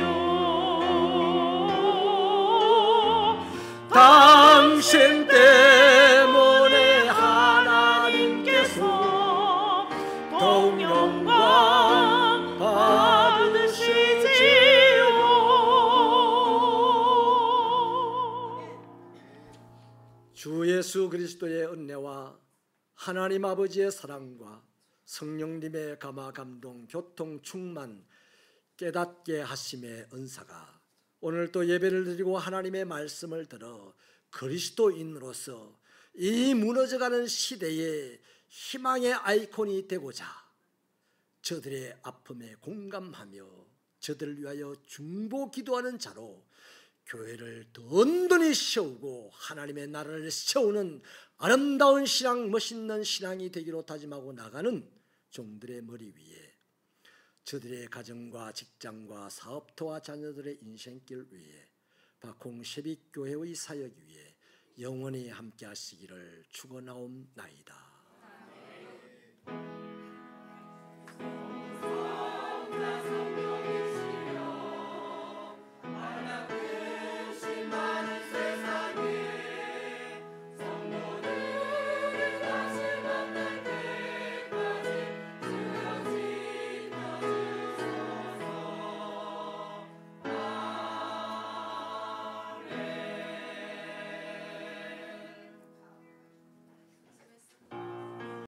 당신 때문에 하나님께서 더욱 영광 받으시지요. 주 예수 그리스도의 은혜와 하나님 아버지의 사랑과 성령님의 감화 감동 교통 충만 깨닫게 하심의 은사가 오늘 또 예배를 드리고 하나님의 말씀을 들어 그리스도인으로서 이 무너져가는 시대에 희망의 아이콘이 되고자 저들의 아픔에 공감하며 저들을 위하여 중보 기도하는 자로 교회를 든든히 세우고 하나님의 나라를 세우는 아름다운 신앙, 멋있는 신앙이 되기로 다짐하고 나가는 종들의 머리 위에 저들의 가정과 직장과 사업터와 자녀들의 인생길 위에 박홍 세빛교회의 사역 위에 영원히 함께 하시기를 축원하옵나이다.